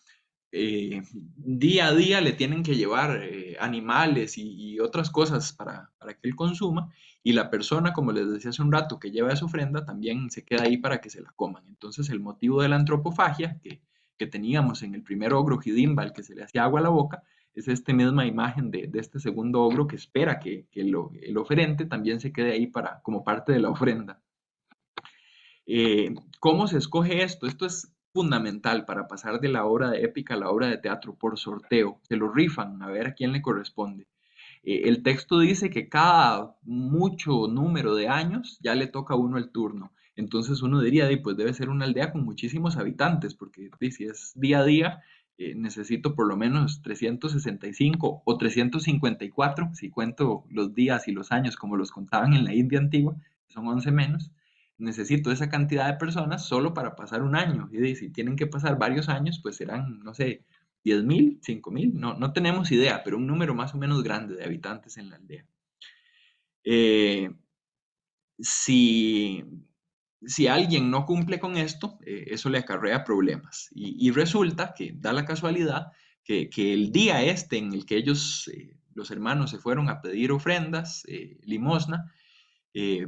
Día a día le tienen que llevar animales y otras cosas para que él consuma, y la persona, como les decía hace un rato, que lleva esa ofrenda, también se queda ahí para que se la coman. Entonces el motivo de la antropofagia que teníamos en el primer ogro Hidimba, el que se le hacía agua a la boca, es esta misma imagen de este segundo ogro que espera que el oferente también se quede ahí como parte de la ofrenda. ¿Cómo se escoge esto? Esto es fundamental para pasar de la obra de épica a la obra de teatro por sorteo. Se lo rifan a ver a quién le corresponde. El texto dice que cada mucho número de años ya le toca a uno el turno. Entonces uno diría, pues debe ser una aldea con muchísimos habitantes, porque si es día a día, necesito por lo menos 365 o 354, si cuento los días y los años como los contaban en la India antigua, que son 11 menos. Necesito esa cantidad de personas solo para pasar un año. Y si tienen que pasar varios años, pues serán, no sé, 10.000, 5.000, no tenemos idea, pero un número más o menos grande de habitantes en la aldea. Eh, si, si alguien no cumple con esto, eso le acarrea problemas. Y resulta que da la casualidad que el día este en el que ellos, los hermanos, se fueron a pedir ofrendas, limosna,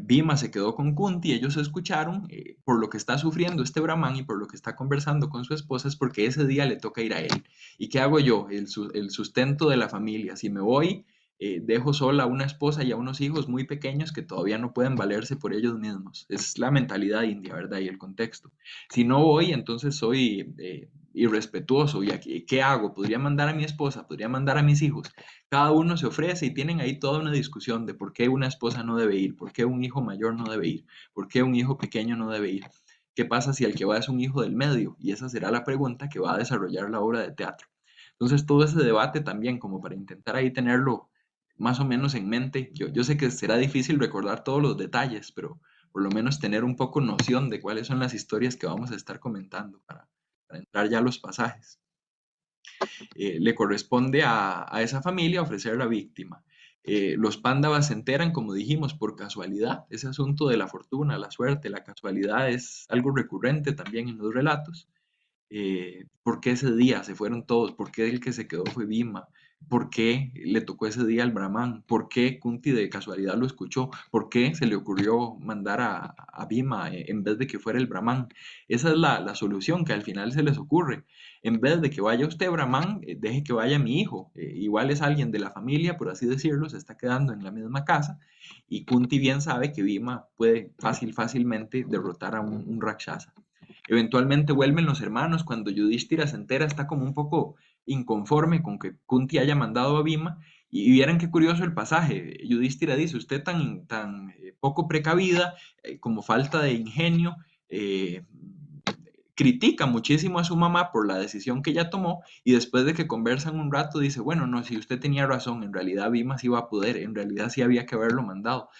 Bhima se quedó con Kunti, ellos escucharon por lo que está sufriendo este Brahman y por lo que está conversando con su esposa es porque ese día le toca ir a él. ¿Y qué hago yo? El sustento de la familia. Si me voy, dejo sola a una esposa y a unos hijos muy pequeños que todavía no pueden valerse por ellos mismos. Es la mentalidad india, ¿verdad? Y el contexto. Si no voy, entonces soy irrespetuoso. ¿Y aquí, qué hago? Podría mandar a mi esposa, podría mandar a mis hijos. Cada uno se ofrece y tienen ahí toda una discusión de por qué una esposa no debe ir, por qué un hijo mayor no debe ir, por qué un hijo pequeño no debe ir. ¿Qué pasa si el que va es un hijo del medio? Y esa será la pregunta que va a desarrollar la obra de teatro. Entonces, todo ese debate también, como para intentar ahí tenerlo más o menos en mente. Yo sé que será difícil recordar todos los detalles, pero por lo menos tener un poco noción de cuáles son las historias que vamos a estar comentando para entrar ya a los pasajes. Le corresponde a esa familia ofrecer la víctima. Los Pándavas se enteran, como dijimos, por casualidad. Ese asunto de la fortuna, la suerte, la casualidad es algo recurrente también en los relatos. ¿Por qué ese día se fueron todos? ¿Por qué el que se quedó fue Bhima? ¿Por qué le tocó ese día al Brahman? ¿Por qué Kunti de casualidad lo escuchó? ¿Por qué se le ocurrió mandar a Bhima en vez de que fuera el Brahman? Esa es la solución que al final se les ocurre. En vez de que vaya usted, Brahman, deje que vaya mi hijo. Igual es alguien de la familia, por así decirlo, se está quedando en la misma casa y Kunti bien sabe que Bhima puede fácilmente derrotar a un Rakshasa. Eventualmente vuelven los hermanos cuando Yudhishthira se entera, está como un poco inconforme con que Kunti haya mandado a Bhima Y vieran qué curioso el pasaje. Yudhishthira dice, usted tan poco precavida, como falta de ingenio, eh, critica muchísimo a su mamá por la decisión que ella tomó y después de que conversan un rato dice, bueno, no, si usted tenía razón, en realidad Vimas iba a poder, en realidad sí había que haberlo mandado.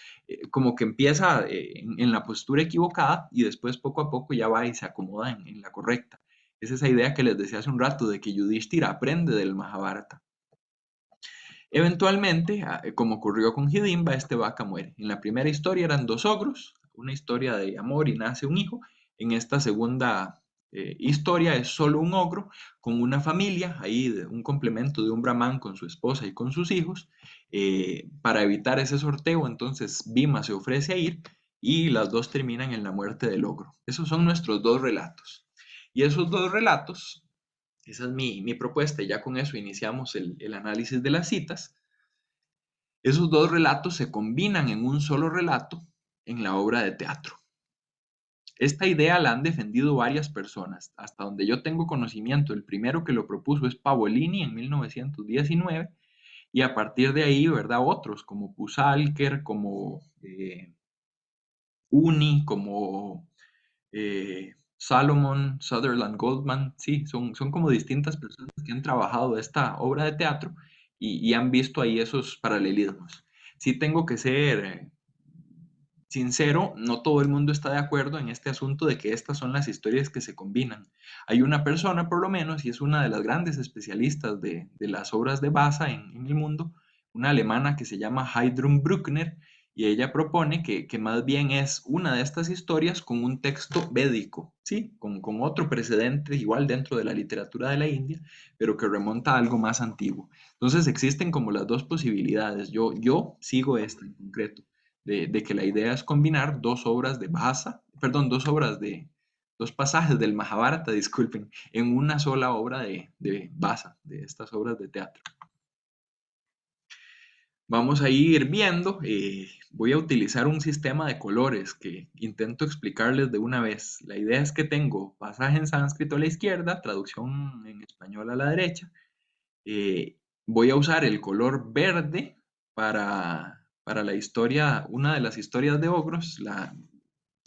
Como que empieza en la postura equivocada y después poco a poco ya va y se acomoda en la correcta. Es esa idea que les decía hace un rato de que Yudhishthira aprende del Mahabharata. Eventualmente, como ocurrió con Hidimba, este vaca muere. En la primera historia eran dos ogros, una historia de amor y nace un hijo. En esta segunda historia es solo un ogro con una familia, ahí un complemento de un brahman con su esposa y con sus hijos. Para evitar ese sorteo, entonces Bhima se ofrece a ir y las dos terminan en la muerte del ogro. Esos son nuestros dos relatos. Y esos dos relatos, esa es mi propuesta, y ya con eso iniciamos el análisis de las citas. Esos dos relatos se combinan en un solo relato en la obra de teatro. Esta idea la han defendido varias personas. Hasta donde yo tengo conocimiento, el primero que lo propuso es Pavolini en 1919 y a partir de ahí, ¿verdad? Otros como Pusalker, como Uni, como Salomon, Sutherland Goldman, sí, son como distintas personas que han trabajado esta obra de teatro y han visto ahí esos paralelismos. Sí tengo que ser sincero, no todo el mundo está de acuerdo en este asunto de que estas son las historias que se combinan. Hay una persona, por lo menos, y es una de las grandes especialistas de las obras de Basa en el mundo, una alemana que se llama Heidrun Bruckner, y ella propone que más bien es una de estas historias con un texto védico, ¿sí? Con otro precedente igual dentro de la literatura de la India, pero que remonta a algo más antiguo. Entonces existen como las dos posibilidades. Yo sigo esta en concreto de que la idea es combinar dos obras de Bhasa, perdón, dos pasajes del Mahabharata, disculpen, en una sola obra de Bhasa, de estas obras de teatro. Vamos a ir viendo, voy a utilizar un sistema de colores que intento explicarles de una vez. La idea es que tengo pasaje en sánscrito a la izquierda, traducción en español a la derecha. Voy a usar el color verde para la historia, una de las historias de ogros,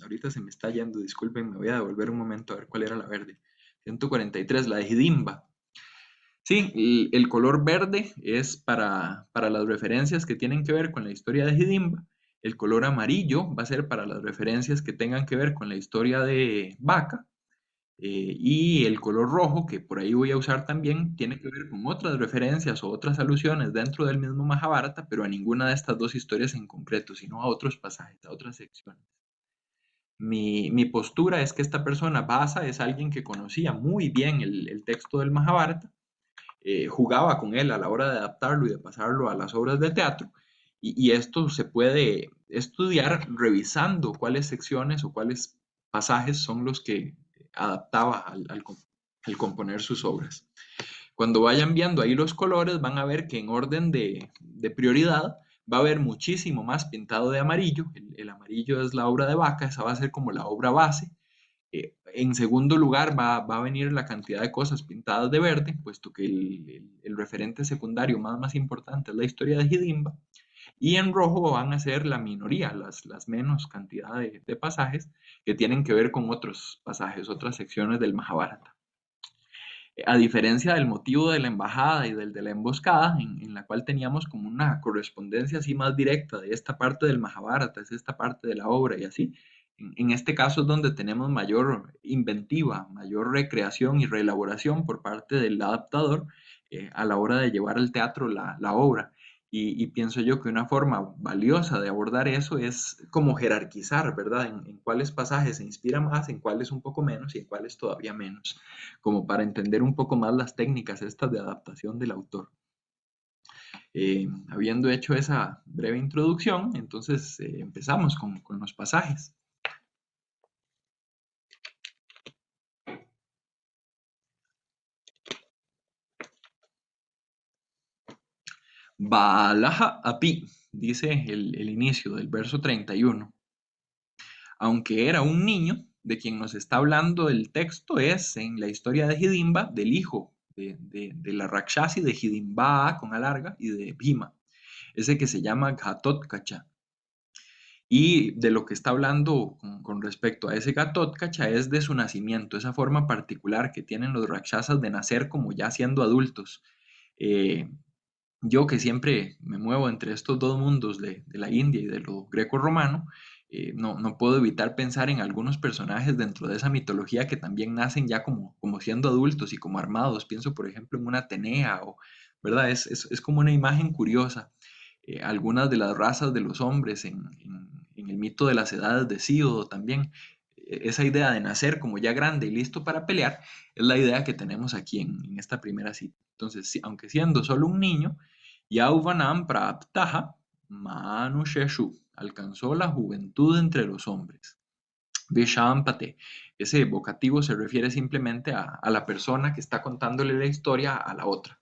ahorita se me está yendo, disculpen, me voy a devolver un momento a ver cuál era la verde. 143, la de Hidimba. Sí, el color verde es para las referencias que tienen que ver con la historia de Hidimba. El color amarillo va a ser para las referencias que tengan que ver con la historia de Vaca. Y el color rojo, que por ahí voy a usar también, tiene que ver con otras referencias o otras alusiones dentro del mismo Mahabharata, pero a ninguna de estas dos historias en concreto, sino a otros pasajes, a otras secciones. Mi postura es que esta persona, Basa, es alguien que conocía muy bien el texto del Mahabharata, jugaba con él a la hora de adaptarlo y de pasarlo a las obras de teatro, y esto se puede estudiar revisando cuáles secciones o cuáles pasajes son los que adaptaba al componer sus obras. Cuando vayan viendo ahí los colores, van a ver que en orden de prioridad va a haber muchísimo más pintado de amarillo. El amarillo es la obra de Vaca, esa va a ser como la obra base. En segundo lugar va a venir la cantidad de cosas pintadas de verde, puesto que el referente secundario más importante es la historia de Hidimba. Y en rojo van a ser la minoría, las menos cantidad de pasajes que tienen que ver con otros pasajes, otras secciones del Mahabharata. A diferencia del motivo de la embajada y del de la emboscada, en la cual teníamos como una correspondencia así más directa de esta parte del Mahabharata, es esta parte de la obra y así. En este caso es donde tenemos mayor inventiva, mayor recreación y reelaboración por parte del adaptador a la hora de llevar al teatro la obra. Y pienso yo que una forma valiosa de abordar eso es como jerarquizar, ¿verdad? En cuáles pasajes se inspira más, en cuáles un poco menos y en cuáles todavía menos, como para entender un poco más las técnicas estas de adaptación del autor. Habiendo hecho esa breve introducción, entonces empezamos con los pasajes. Baalaja api, dice el inicio del verso 31. Aunque era un niño, de quien nos está hablando el texto es en la historia de Hidimba del hijo de la Rakshasi, de Hidimba con A larga y de Bhima, ese que se llama Ghatotkacha. Y de lo que está hablando con respecto a ese Ghatotkacha es de su nacimiento, esa forma particular que tienen los Rakshasas de nacer como ya siendo adultos. Eh, yo que siempre me muevo entre estos dos mundos de la India y de lo greco-romano, no puedo evitar pensar en algunos personajes dentro de esa mitología que también nacen ya como siendo adultos y como armados. Pienso, por ejemplo, en una Atenea, ¿verdad? Es como una imagen curiosa. Algunas de las razas de los hombres en el mito de las edades de Síodo también. Esa idea de nacer como ya grande y listo para pelear es la idea que tenemos aquí en esta primera cita. Entonces, aunque siendo solo un niño, Yauvanam Praptaha Manusheshu alcanzó la juventud entre los hombres. Vishampate, ese vocativo se refiere simplemente a la persona que está contándole la historia a la otra.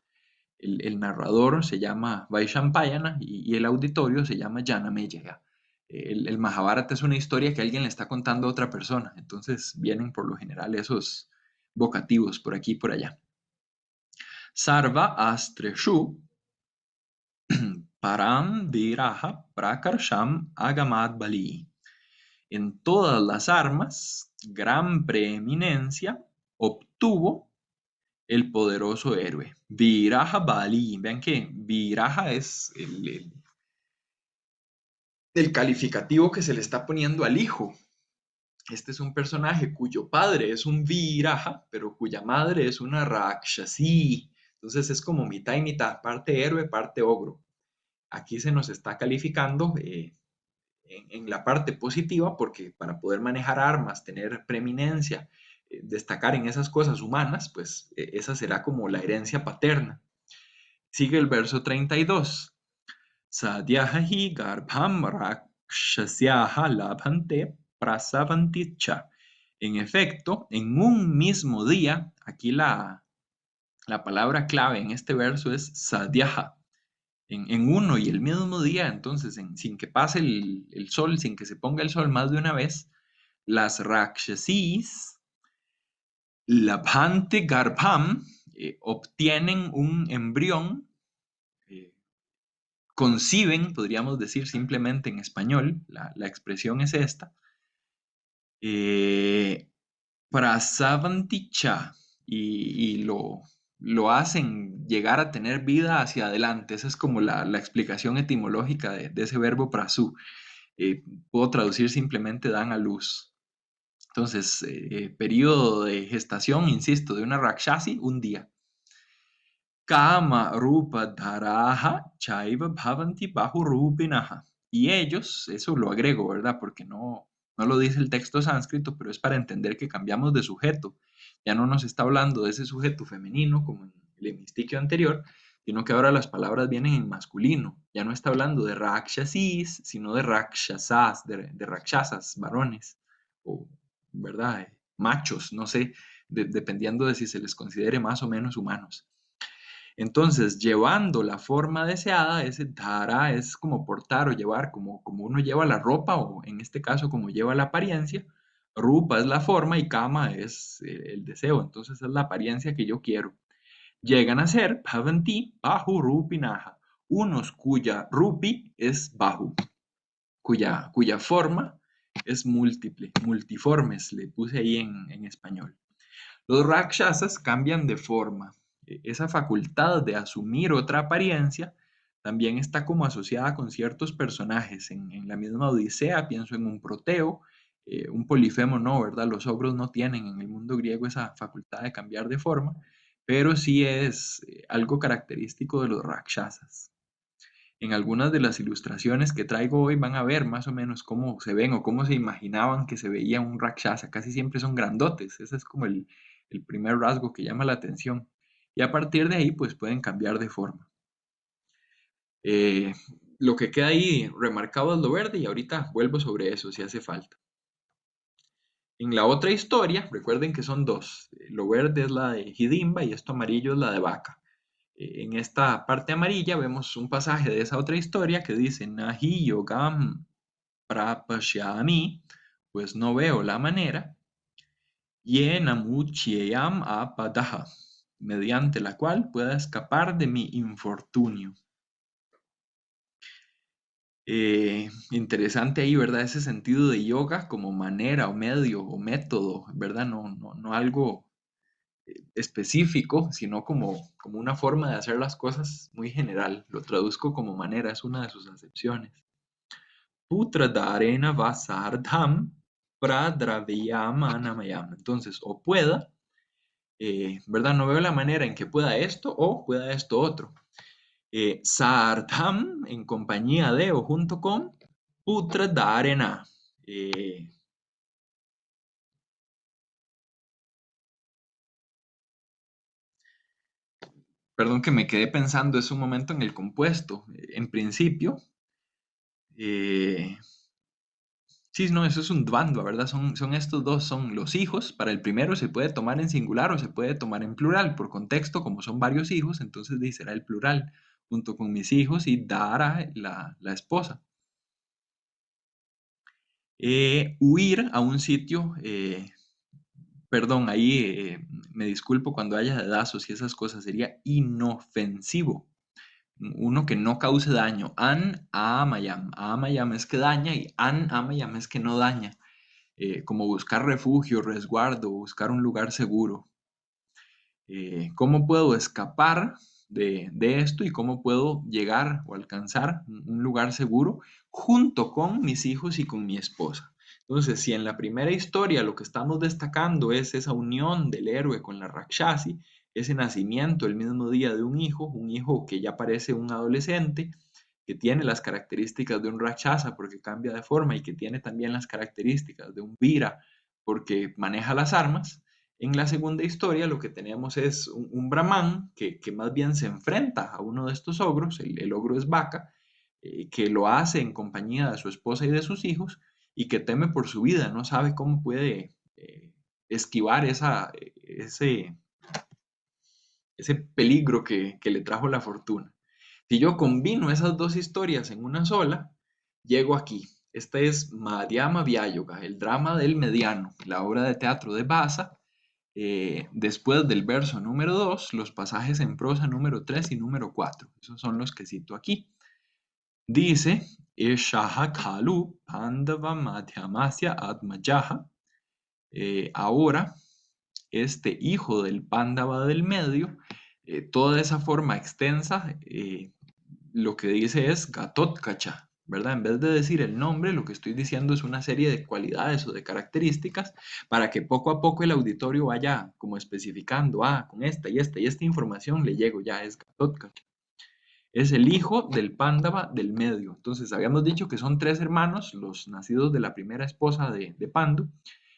El narrador se llama Vaishampayana y el auditorio se llama Janameya. El Mahabharata es una historia que alguien le está contando a otra persona, entonces vienen por lo general esos vocativos por aquí y por allá. Sarva Astreshu Param Viraha Prakarsham Agamad Bali. En todas las armas, gran preeminencia obtuvo el poderoso héroe. Viraja Bali. Vean que Viraja es el calificativo que se le está poniendo al hijo. Este es un personaje cuyo padre es un Viraja, pero cuya madre es una Rakshasi. Entonces es como mitad y mitad, parte héroe, parte ogro. Aquí se nos está calificando en la parte positiva porque para poder manejar armas, tener preeminencia, destacar en esas cosas humanas, pues esa será como la herencia paterna. Sigue el verso 32. Sadhyahi garbham rakshasyaha labhante prasavanticha. En efecto, en un mismo día, aquí la palabra clave en este verso es sadhyaha. En uno y el mismo día, entonces, sin que pase el sol, sin que se ponga el sol más de una vez, las rakshasis, labhante garbham, obtienen un embrión, eh, conciben, podríamos decir simplemente en español, la expresión es esta, prasavanticha, y lo hacen llegar a tener vida hacia adelante. Esa es como la explicación etimológica de ese verbo prasu. Puedo traducir simplemente dan a luz. Entonces, periodo de gestación, insisto, de una Rakshasi, un día. Kama Rupa Dharaha Chaiva Bhavanti Bahu Rupinaha. Y ellos, eso lo agrego, ¿verdad? Porque no lo dice el texto sánscrito, pero es para entender que cambiamos de sujeto. Ya no nos está hablando de ese sujeto femenino como en el hemistiquio anterior, sino que ahora las palabras vienen en masculino. Ya no está hablando de rakshasis, sino de rakshasas, de rakshasas, varones, o, ¿verdad? Machos, no sé, dependiendo de si se les considere más o menos humanos. Entonces, llevando la forma deseada, ese dhara es como portar o llevar, como uno lleva la ropa o en este caso como lleva la apariencia. Rupa es la forma y kama es el deseo, entonces es la apariencia que yo quiero. Llegan a ser bhavanti bahu rupinaha, unos cuya rupi es bahu, cuya forma es múltiple, multiformes, le puse ahí en español. Los rakshasas cambian de forma. Esa facultad de asumir otra apariencia también está como asociada con ciertos personajes. En la misma Odisea pienso en un Proteo, un Polifemo no, ¿verdad? Los ogros no tienen en el mundo griego esa facultad de cambiar de forma, pero sí es algo característico de los rakshasas. En algunas de las ilustraciones que traigo hoy van a ver más o menos cómo se ven o cómo se imaginaban que se veía un rakshasa. Casi siempre son grandotes. Ese es como el primer rasgo que llama la atención. Y a partir de ahí, pues pueden cambiar de forma. Eh, lo que queda ahí remarcado es lo verde y ahorita vuelvo sobre eso si hace falta. En la otra historia, recuerden que son dos. Lo verde es la de Hidimba y esto amarillo es la de Vaca. En esta parte amarilla vemos un pasaje de esa otra historia que dice Nahi yogam prapashyami, pues no veo la manera, yenamuchyayam apadaha, mediante la cual pueda escapar de mi infortunio. Interesante ahí, ¿verdad? Ese sentido de yoga como manera o medio o método, ¿verdad? No algo específico, sino como una forma de hacer las cosas muy general. Lo traduzco como manera, es una de sus acepciones. Putra Dharena Vasardham Pradraveyama Namayam. Entonces, o pueda, ¿verdad? No veo la manera en que pueda esto o pueda esto otro. Sardham, en compañía de o junto con Putra Dharena. Perdón que me quedé pensando, es un momento en el compuesto. En principio, eh, sí, no, eso es un dvandva, ¿verdad? Son estos dos, son los hijos. Para el primero se puede tomar en singular o se puede tomar en plural. Por contexto, como son varios hijos, entonces será el plural, junto con mis hijos y Dara, la esposa. Huir a un sitio, perdón, ahí me disculpo cuando haya dedazos y esas cosas, sería inofensivo. Uno que no cause daño. An amayam. Amayam es que daña y an amayam es que no daña. Como buscar refugio, resguardo, buscar un lugar seguro. ¿Cómo puedo escapar de esto y cómo puedo llegar o alcanzar un lugar seguro junto con mis hijos y con mi esposa? Entonces, si en la primera historia lo que estamos destacando es esa unión del héroe con la Rakshasi, ese nacimiento el mismo día de un hijo que ya parece un adolescente, que tiene las características de un Rakshasa porque cambia de forma y que tiene también las características de un Vira porque maneja las armas. En la segunda historia lo que tenemos es un brahman que más bien se enfrenta a uno de estos ogros, el ogro es Vaca, que lo hace en compañía de su esposa y de sus hijos y que teme por su vida, no sabe cómo puede esquivar ese peligro que le trajo la fortuna. Si yo combino esas dos historias en una sola, llego aquí. Este es Madhyama Vyayoga, el drama del mediano, la obra de teatro de Basa. Después del verso número 2, los pasajes en prosa número 3 y número 4. Esos son los que cito aquí. Dice, Eshaha Kalu Pandava Madhyamasya Atmajaha. Ahora, este hijo del Pándava del medio, toda esa forma extensa, lo que dice es Gatotkacha, ¿verdad? En vez de decir el nombre, lo que estoy diciendo es una serie de cualidades o de características para que poco a poco el auditorio vaya como especificando, con esta y esta y esta información le llego, ya es Gatotkacha. Es el hijo del Pándava del medio. Entonces, habíamos dicho que son tres hermanos, los nacidos de la primera esposa de Pandu,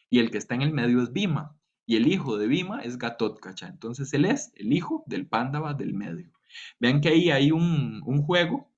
y el que está en el medio es Bhima, y el hijo de Bhima es Gatotkacha. Entonces, él es el hijo del Pándava del medio. Vean que ahí hay un juego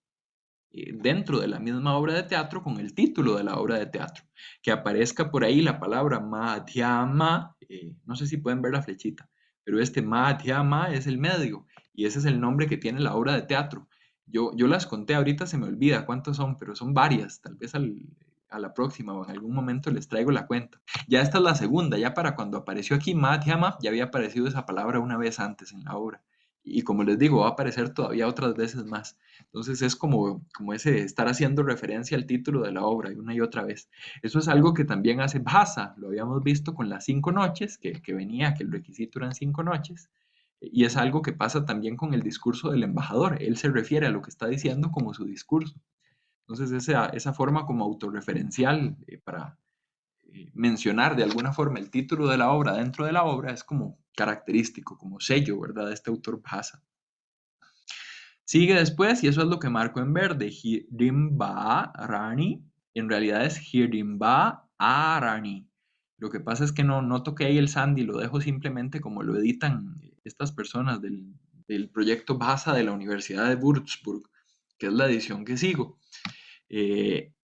dentro de la misma obra de teatro con el título de la obra de teatro. Que aparezca por ahí la palabra Madhyama, no sé si pueden ver la flechita, pero este Madhyama es el medio y ese es el nombre que tiene la obra de teatro. Yo las conté, ahorita se me olvida cuántos son, pero son varias, tal vez a la próxima o en algún momento les traigo la cuenta. Ya esta es la segunda, ya para cuando apareció aquí Madhyama, ya había aparecido esa palabra una vez antes en la obra. Y como les digo, va a aparecer todavía otras veces más. Entonces es como ese estar haciendo referencia al título de la obra una y otra vez. Eso es algo que también hace Bhasa, lo habíamos visto con las 5 noches, que venía, que el requisito eran 5 noches, y es algo que pasa también con el discurso del embajador. Él se refiere a lo que está diciendo como su discurso. Entonces esa forma como autorreferencial para mencionar de alguna forma el título de la obra dentro de la obra es como característico, como sello, ¿verdad? De este autor Bhasa. Sigue después, y eso es lo que marco en verde, Hirimba Rani, en realidad es Hirimba Arani. Lo que pasa es que no toqué ahí el Sandy, lo dejo simplemente como lo editan estas personas del proyecto BASA de la Universidad de Würzburg, que es la edición que sigo.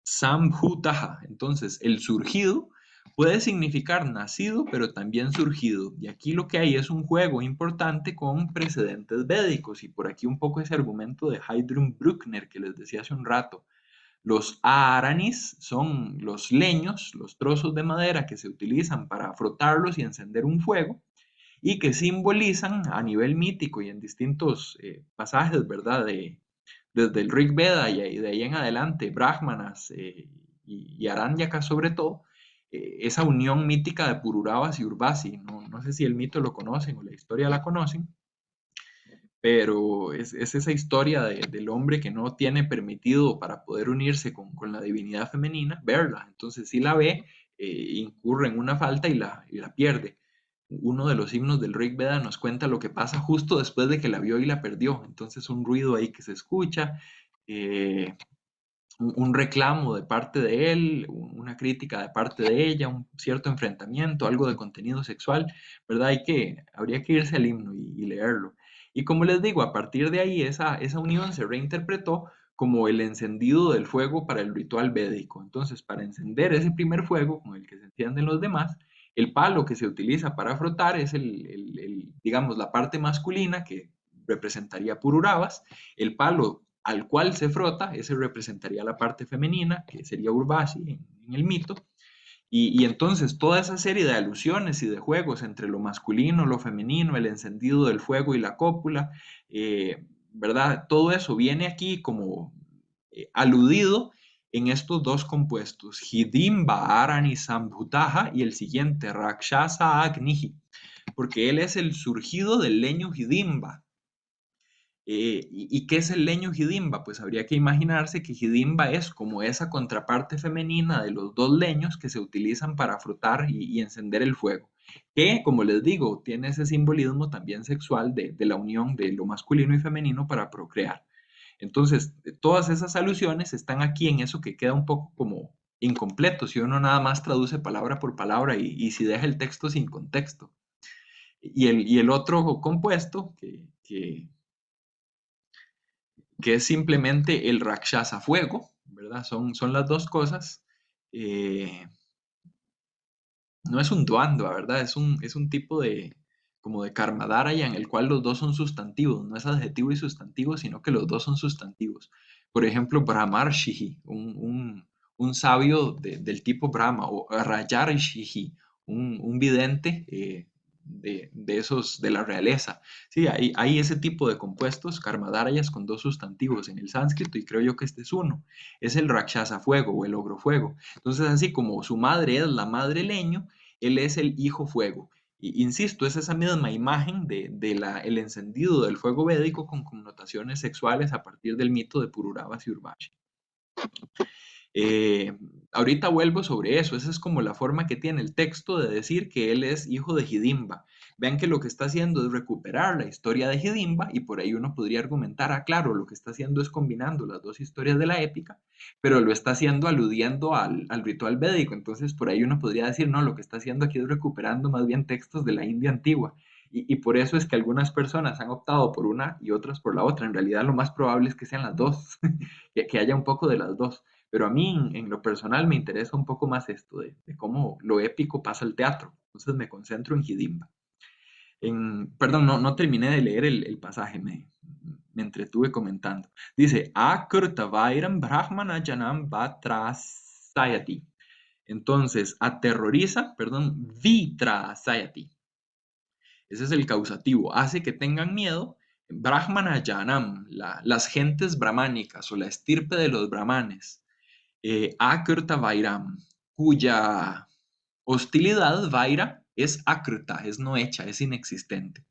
Sambhutaha, entonces el surgido puede significar nacido, pero también surgido. Y aquí lo que hay es un juego importante con precedentes védicos. Y por aquí un poco ese argumento de Heidrun Bruckner que les decía hace un rato. Los aranis son los leños, los trozos de madera que se utilizan para frotarlos y encender un fuego. y que simbolizan a nivel mítico y en distintos pasajes, ¿verdad? Desde el Rig Veda y de ahí en adelante, Brahmanas y Aranyakas sobre todo, esa unión mítica de Pururavas y Urvasi. No sé si el mito lo conocen o la historia la conocen, pero es esa historia del hombre que no tiene permitido para poder unirse con la divinidad femenina, verla. Entonces, si la ve, incurre en una falta y la pierde. Uno de los himnos del Rig Veda nos cuenta lo que pasa justo después de que la vio y la perdió. Entonces, un ruido ahí que se escucha, eh, un reclamo de parte de él, una crítica de parte de ella, un cierto enfrentamiento, algo de contenido sexual, ¿verdad? Habría que irse al himno y leerlo. Y como les digo, a partir de ahí esa unión se reinterpretó como el encendido del fuego para el ritual védico. Entonces, para encender ese primer fuego con el que se encienden los demás, el palo que se utiliza para frotar es digamos, la parte masculina que representaría Pururavas, el palo al cual se frota, ese representaría la parte femenina, que sería Urvasi en el mito, y entonces toda esa serie de alusiones y de juegos entre lo masculino, lo femenino, el encendido del fuego y la cópula, ¿verdad? Todo eso viene aquí como aludido en estos dos compuestos, Hidimba Arani Sambhutaha y el siguiente, Rakshasa Agnihi, porque él es el surgido del leño Hidimba. ¿Y qué es el leño Hidimba? Pues habría que imaginarse que Hidimba es como esa contraparte femenina de los dos leños que se utilizan para frotar y encender el fuego, que como les digo, tiene ese simbolismo también sexual de la unión de lo masculino y femenino para procrear. Entonces, todas esas alusiones están aquí en eso que queda un poco como incompleto si uno nada más traduce palabra por palabra y si deja el texto sin contexto. Y el otro compuesto que es simplemente el Rakshasa fuego, ¿verdad? Son las dos cosas. Eh, no es un Dvandva, ¿verdad? Es un tipo como de Karmadharaya en el cual los dos son sustantivos, no es adjetivo y sustantivo, sino que los dos son sustantivos. Por ejemplo, Brahmarshihi, un sabio del tipo Brahma, o Rajarshihi, un vidente de esos de la realeza. Sí, hay ese tipo de compuestos, Karmadharayas, con dos sustantivos en el sánscrito, y creo yo que este es uno. Es el Rakshasa fuego o el ogro fuego. Entonces, así como su madre es la madre leño, él es el hijo fuego. Y, insisto, es esa misma imagen el encendido del fuego védico con connotaciones sexuales a partir del mito de Pururavas y Urvashi. Eh, Ahorita vuelvo sobre eso, esa es como la forma que tiene el texto de decir que él es hijo de Hidimba. Vean que lo que está haciendo es recuperar la historia de Hidimba y por ahí uno podría argumentar, claro, lo que está haciendo es combinando las dos historias de la épica, pero lo está haciendo aludiendo al ritual védico. Entonces por ahí uno podría decir, no, lo que está haciendo aquí es recuperando más bien textos de la India antigua. Y por eso es que algunas personas han optado por una y otras por la otra. En realidad lo más probable es que sean las dos, que haya un poco de las dos. Pero a mí, en lo personal, me interesa un poco más esto de cómo lo épico pasa al teatro. Entonces me concentro en Hidimba. Perdón, no terminé de leer el pasaje, me entretuve comentando. Dice, Akurtavairam Brahmana Janam Vatrasayati. Entonces, aterroriza, perdón, Vitrasayati. Ese es el causativo. Hace que tengan miedo. Brahmana Janam, las gentes brahmánicas o la estirpe de los brahmanes. Akrta Vairam, cuya hostilidad, Vaira, es akrta, es no hecha, es inexistente.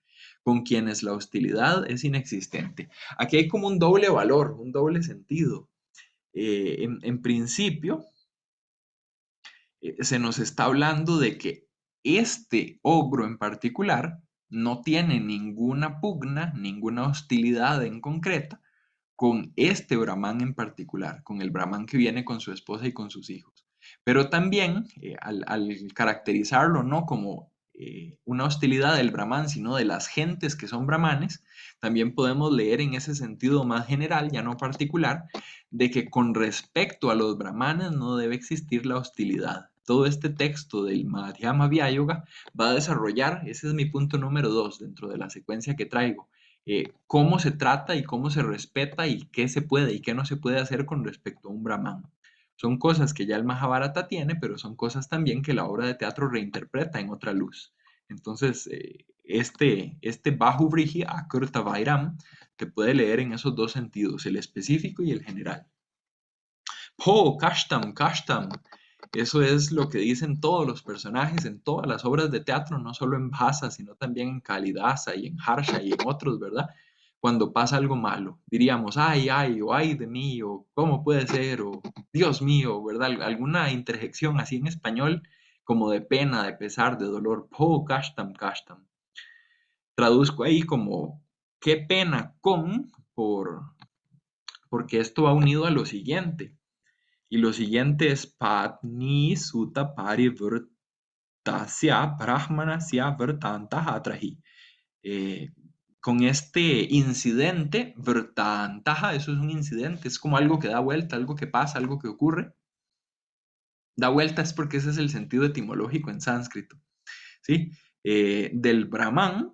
Con quienes la hostilidad es inexistente. Aquí hay como un doble valor, un doble sentido. En principio, se nos está hablando de que este ogro en particular no tiene ninguna pugna, ninguna hostilidad en concreta con este Brahman en particular, con el Brahman que viene con su esposa y con sus hijos. Pero también, al caracterizarlo no como una hostilidad del Brahman, sino de las gentes que son brahmanes, también podemos leer en ese sentido más general, ya no particular, de que con respecto a los brahmanes no debe existir la hostilidad. Todo este texto del Madhyama Vyayoga va a desarrollar, ese es mi punto número 2 dentro de la secuencia que traigo, cómo se trata y cómo se respeta y qué se puede y qué no se puede hacer con respecto a un Brahman. Son cosas que ya el Mahabharata tiene, pero son cosas también que la obra de teatro reinterpreta en otra luz. Entonces, este Bahuvriji Akurta Vairam, que puede leer en esos dos sentidos, el específico y el general. Po, Kashtam, Kashtam. Eso es lo que dicen todos los personajes en todas las obras de teatro, no solo en Bhasa, sino también en Kalidasa y en Harsha y en otros, ¿verdad? Cuando pasa algo malo, diríamos, ay, ay, o ay de mí, o cómo puede ser, o Dios mío, ¿verdad? Alguna interjección así en español, como de pena, de pesar, de dolor. Po, Kashtam, Kashtam. Traduzco ahí como, qué pena con, porque esto va unido a lo siguiente. Y lo siguiente es Patni Sutta Parivrtasya Brahmanasya Vrtantaha Atrahi. Con este incidente, Vrtantaha, eso es un incidente, es como algo que da vuelta, algo que pasa, algo que ocurre. Da vuelta es porque ese es el sentido etimológico en sánscrito, ¿sí? Del Brahman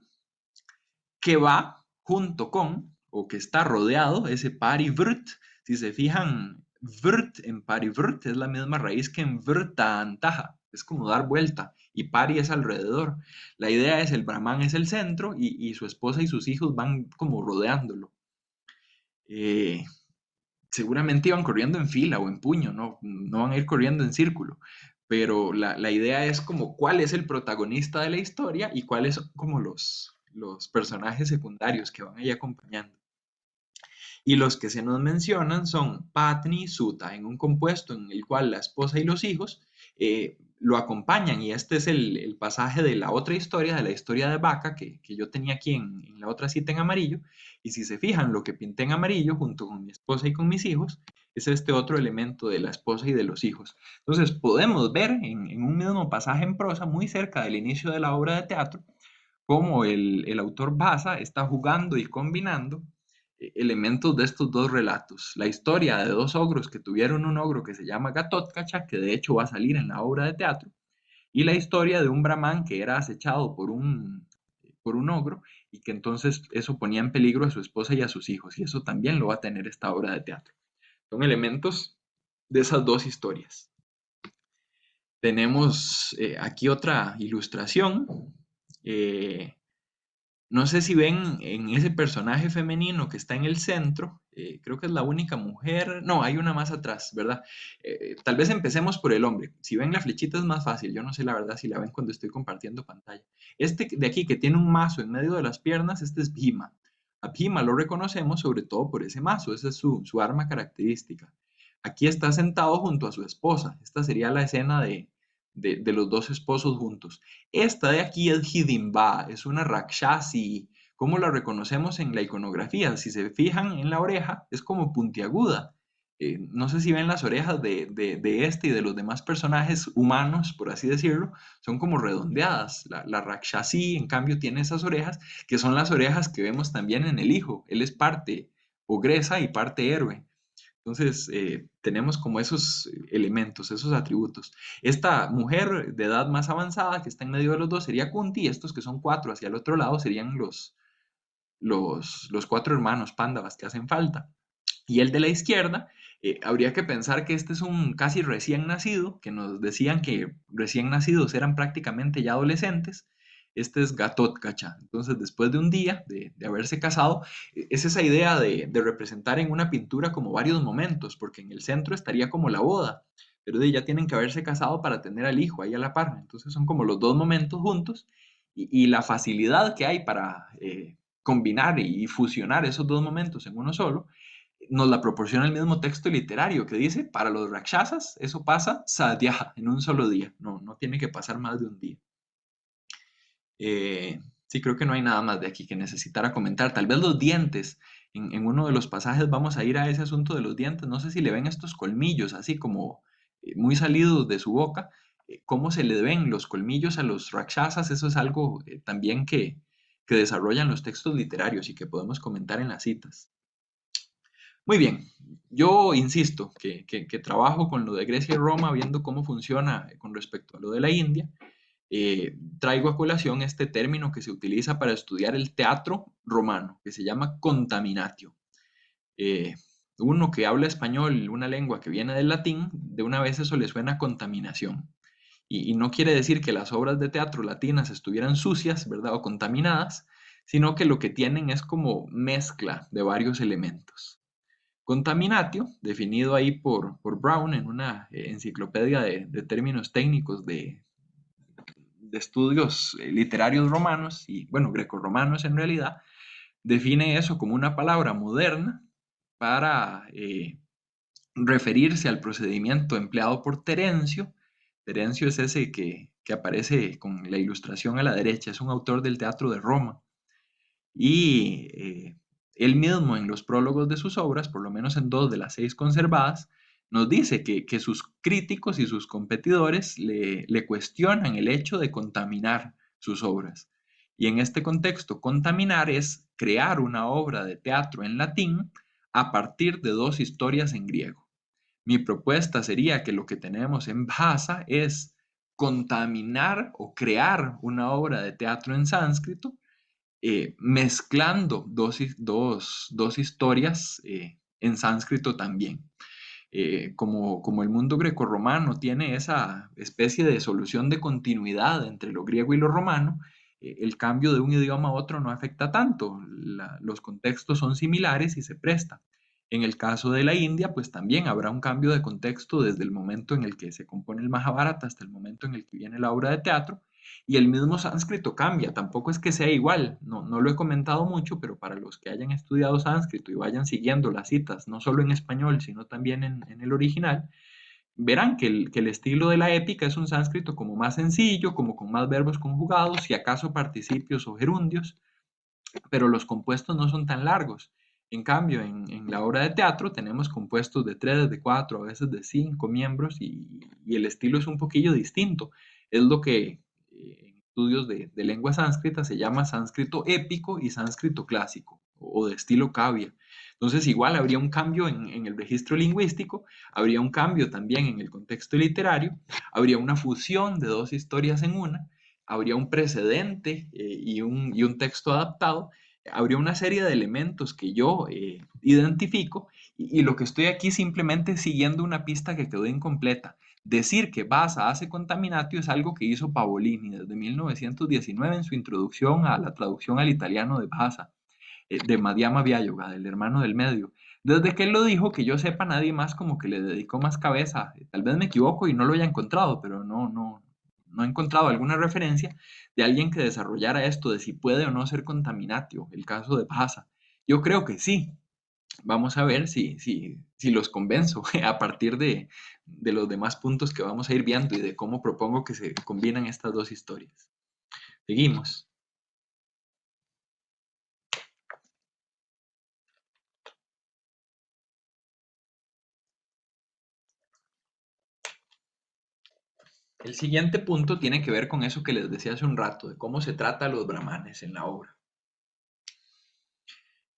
que va junto con, o que está rodeado, ese parivrt. Si se fijan, vrt en parivrt es la misma raíz que en vrtantaha, es como dar vuelta, y pari es alrededor. La idea es el Brahman es el centro y su esposa y sus hijos van como rodeándolo. Eh, Seguramente iban corriendo en fila o en puño, no van a ir corriendo en círculo, pero la idea es como cuál es el protagonista de la historia y cuáles son como los personajes secundarios que van ahí acompañando. Y los que se nos mencionan son Patni y Sutta, en un compuesto en el cual la esposa y los hijos lo acompañan. Y este es el pasaje de la otra historia, de la historia de Vaca, que yo tenía aquí en la otra cita en amarillo. Y si se fijan, lo que pinté en amarillo junto con mi esposa y con mis hijos es este otro elemento de la esposa y de los hijos. Entonces podemos ver en un mismo pasaje en prosa, muy cerca del inicio de la obra de teatro, cómo el autor Basa está jugando y combinando elementos de estos dos relatos. La historia de dos ogros que tuvieron un ogro que se llama Gatotkacha, que de hecho va a salir en la obra de teatro, y la historia de un brahman que era acechado por un ogro y que entonces eso ponía en peligro a su esposa y a sus hijos, y eso también lo va a tener esta obra de teatro. Son elementos de esas dos historias. Tenemos aquí otra ilustración. Eh, No sé si ven en ese personaje femenino que está en el centro, creo que es la única mujer, no, hay una más atrás, ¿verdad? Tal vez empecemos por el hombre. Si ven la flechita es más fácil, yo no sé la verdad si la ven cuando estoy compartiendo pantalla. Este de aquí que tiene un mazo en medio de las piernas, este es Bhima. A Bhima lo reconocemos sobre todo por ese mazo, esa es su arma característica. Aquí está sentado junto a su esposa, esta sería la escena de los dos esposos juntos. Esta de aquí es Hidimba, es una Rakshasi. ¿Cómo la reconocemos en la iconografía? Si se fijan en la oreja, es como puntiaguda. No sé si ven las orejas de este y de los demás personajes humanos, por así decirlo, son como redondeadas. La Rakshasi, en cambio, tiene esas orejas, que son las orejas que vemos también en el hijo. Él es parte ogresa y parte héroe. Entonces, tenemos como esos elementos, esos atributos. Esta mujer de edad más avanzada que está en medio de los dos sería Kunti, y estos que son cuatro hacia el otro lado serían los cuatro hermanos Pándavas que hacen falta. Y el de la izquierda, habría que pensar que este es un casi recién nacido, que nos decían que recién nacidos eran prácticamente ya adolescentes. Este es Gatotkacha. Entonces, después de un día de haberse casado, es esa idea de representar en una pintura como varios momentos, porque en el centro estaría como la boda, pero ya tienen que haberse casado para tener al hijo ahí a la par. Entonces, son como los dos momentos juntos y la facilidad que hay para combinar y fusionar esos dos momentos en uno solo nos la proporciona el mismo texto literario que dice, para los rakshasas eso pasa sadhya, en un solo día, no tiene que pasar más de un día. Sí, creo que no hay nada más de aquí que necesitara comentar. Tal vez los dientes, en uno de los pasajes vamos a ir a ese asunto de los dientes, no sé si le ven estos colmillos, así como muy salidos de su boca, cómo se le ven los colmillos a los rakshasas, eso es algo también que desarrollan los textos literarios y que podemos comentar en las citas. Muy bien, yo insisto que trabajo con lo de Grecia y Roma, viendo cómo funciona con respecto a lo de la India. Traigo a colación este término que se utiliza para estudiar el teatro romano, que se llama contaminatio. Eh, Uno que habla español, una lengua que viene del latín, de una vez eso le suena contaminación. y no quiere decir que las obras de teatro latinas estuvieran sucias, ¿verdad? O contaminadas, sino que lo que tienen es como mezcla de varios elementos. Contaminatio, definido ahí por Brown en una enciclopedia de términos técnicos de estudios literarios romanos y, bueno, grecorromanos en realidad, define eso como una palabra moderna para referirse al procedimiento empleado por Terencio. Terencio es ese que aparece con la ilustración a la derecha, es un autor del teatro de Roma. Y él mismo en los prólogos de sus obras, por lo menos en 2 de las 6 conservadas, nos dice que sus críticos y sus competidores le cuestionan el hecho de contaminar sus obras. Y en este contexto, contaminar es crear una obra de teatro en latín a partir de 2 historias en griego. Mi propuesta sería que lo que tenemos en Bhasa es contaminar o crear una obra de teatro en sánscrito mezclando dos historias en sánscrito también. Como el mundo grecorromano tiene esa especie de solución de continuidad entre lo griego y lo romano, el cambio de un idioma a otro no afecta tanto, los contextos son similares y se presta. En el caso de la India, pues también habrá un cambio de contexto desde el momento en el que se compone el Mahabharata hasta el momento en el que viene la obra de teatro, y el mismo sánscrito cambia, tampoco es que sea igual, no lo he comentado mucho, pero para los que hayan estudiado sánscrito y vayan siguiendo las citas, no solo en español, sino también en el original, verán que el estilo de la épica es un sánscrito como más sencillo, como con más verbos conjugados, si acaso participios o gerundios, pero los compuestos no son tan largos. En cambio, en la obra de teatro tenemos compuestos de 3, de 4, a veces de 5 miembros y el estilo es un poquillo distinto. Es lo que en estudios de lengua sánscrita se llama sánscrito épico y sánscrito clásico o de estilo cavia. Entonces, igual habría un cambio en el registro lingüístico, habría un cambio también en el contexto literario, habría una fusión de 2 historias en una, habría un precedente y un texto adaptado, habría una serie de elementos que yo identifico y lo que estoy aquí simplemente siguiendo una pista que quedó incompleta. Decir que Basa hace contaminatio es algo que hizo Pavolini desde 1919 en su introducción a la traducción al italiano de Basa, de Madhyama Vyayoga, del hermano del medio. Desde que él lo dijo, que yo sepa, nadie más como que le dedicó más cabeza. Tal vez me equivoco y no lo haya encontrado, pero no he encontrado alguna referencia de alguien que desarrollara esto de si puede o no ser contaminatio, el caso de Basa. Yo creo que sí. Vamos a ver si los convenzo a partir de los demás puntos que vamos a ir viendo y de cómo propongo que se combinan estas 2 historias. Seguimos. El siguiente punto tiene que ver con eso que les decía hace un rato, de cómo se trata a los brahmanes en la obra.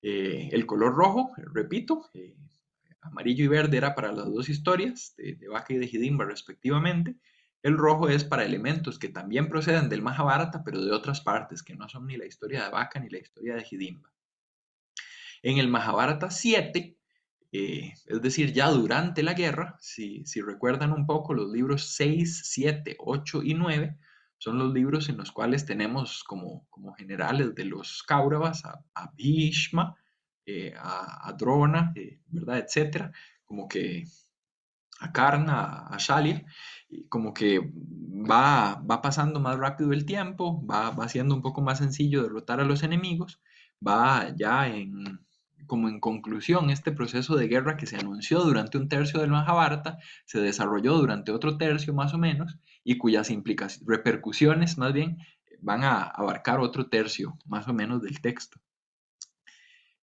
El color rojo, repito, amarillo y verde era para las 2 historias, de Vaka y de Hidimba respectivamente. El rojo es para elementos que también proceden del Mahabharata, pero de otras partes, que no son ni la historia de Vaka ni la historia de Hidimba. En el Mahabharata 7, es decir, ya durante la guerra, si recuerdan un poco, los libros 6, 7, 8 y 9 son los libros en los cuales tenemos como generales de los Kauravas a Bhishma, a Drona, ¿verdad? Etcétera, como que a Karna, a Shalya, y como que va pasando más rápido el tiempo, va siendo un poco más sencillo derrotar a los enemigos, va ya como en conclusión este proceso de guerra que se anunció durante un tercio del Mahabharata, se desarrolló durante otro tercio más o menos, y cuyas repercusiones más bien van a abarcar otro tercio más o menos del texto.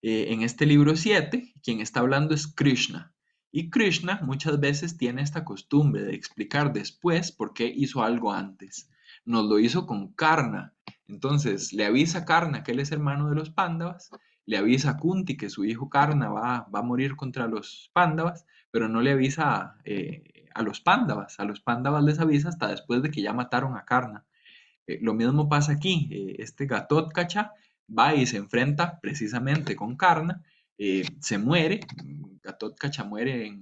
En este libro 7, quien está hablando es Krishna. Y Krishna muchas veces tiene esta costumbre de explicar después por qué hizo algo antes. Nos lo hizo con Karna. Entonces le avisa a Karna que él es hermano de los Pándavas, le avisa a Kunti que su hijo Karna va a morir contra los Pándavas, pero no le avisa a los Pándavas. A los Pándavas les avisa hasta después de que ya mataron a Karna. Lo mismo pasa aquí, este Gatotkacha va y se enfrenta precisamente con Karna, se muere, Gatotkacha muere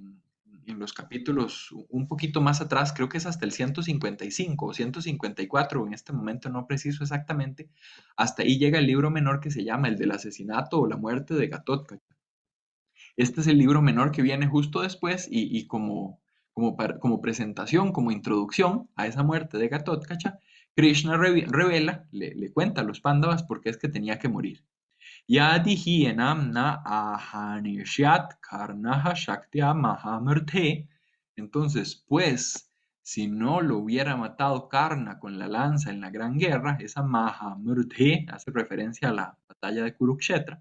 en los capítulos un poquito más atrás, creo que es hasta el 155 o 154, en este momento no preciso exactamente, hasta ahí llega el libro menor que se llama el del asesinato o la muerte de Gatotkacha. Este es el libro menor que viene justo después y como presentación, como introducción a esa muerte de Gatotkacha, Krishna revela, le cuenta a los Pándavas por qué es que tenía que morir. Yadihi enamna ahanishyat karnaha shaktya mahamurthe. Entonces, pues, si no lo hubiera matado Karna con la lanza en la gran guerra, esa mahamurthe hace referencia a la batalla de Kurukshetra.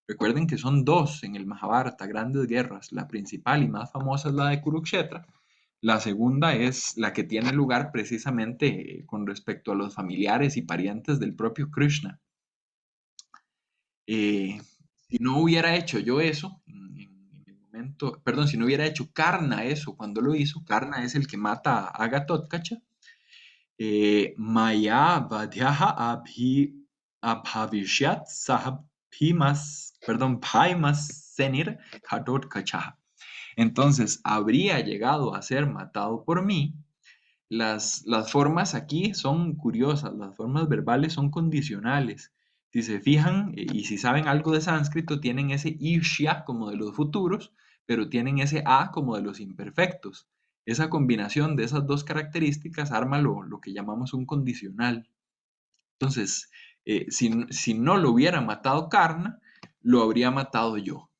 Recuerden que son dos en el Mahabharata, grandes guerras. La principal y más famosa es la de Kurukshetra. La segunda es la que tiene lugar precisamente con respecto a los familiares y parientes del propio Krishna. Eh, si no hubiera hecho yo eso, en el momento, perdón, si no hubiera hecho Karna eso cuando lo hizo, Karna es el que mata a Gatotkacha, Maya Vadhyaha Abhavishyat Sahabhimas, perdón, Bhaimas Senir Gatotkacha. Entonces, habría llegado a ser matado por mí. Las formas aquí son curiosas, las formas verbales son condicionales. Si se fijan y si saben algo de sánscrito, tienen ese ishya como de los futuros, pero tienen ese a como de los imperfectos. Esa combinación de esas dos características arma lo que llamamos un condicional. Entonces, si no lo hubiera matado Karna, lo habría matado yo.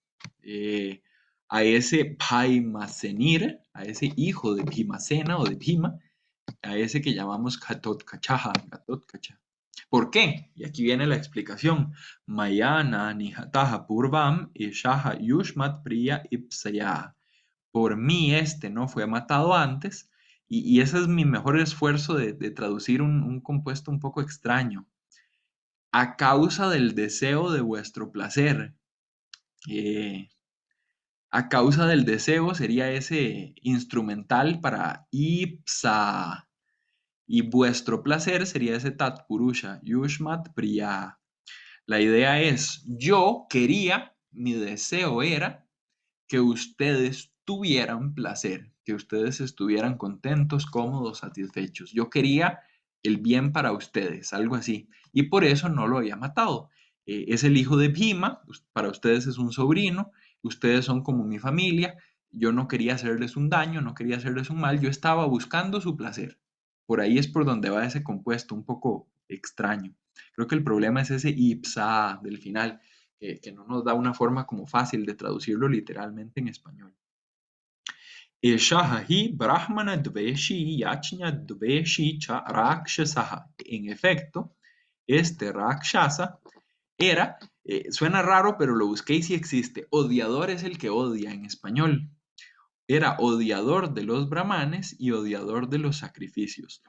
Eh, a ese Bhaimasenir, a ese hijo de Bhimasena o de Bhima, a ese que llamamos Gatotkacha. ¿Por qué? Y aquí viene la explicación. Mayana nihataha purvam ishaha yushmat priya ipsaya. Por mí este no fue matado antes, y ese es mi mejor esfuerzo de traducir un compuesto un poco extraño. A causa del deseo de vuestro placer. Eh, a causa del deseo sería ese instrumental para ipsa. Y vuestro placer sería ese tat purusha, yushmat priya. La idea es, yo quería, mi deseo era que ustedes tuvieran placer, que ustedes estuvieran contentos, cómodos, satisfechos. Yo quería el bien para ustedes, algo así. Y por eso no lo había matado. Es el hijo de Bhima, para ustedes es un sobrino, ustedes son como mi familia. Yo no quería hacerles un daño, no quería hacerles un mal, yo estaba buscando su placer. Por ahí es por donde va ese compuesto un poco extraño. Creo que el problema es ese ipsa del final, que no nos da una forma como fácil de traducirlo literalmente en español. Shahahi Brahmana Dveshi Yachnya Dveshi Cha Rakshasaha. En efecto, este Rakshasa era, suena raro, pero lo busqué y sí existe. Odiador es el que odia en español. Era odiador de los brahmanes y odiador de los sacrificios.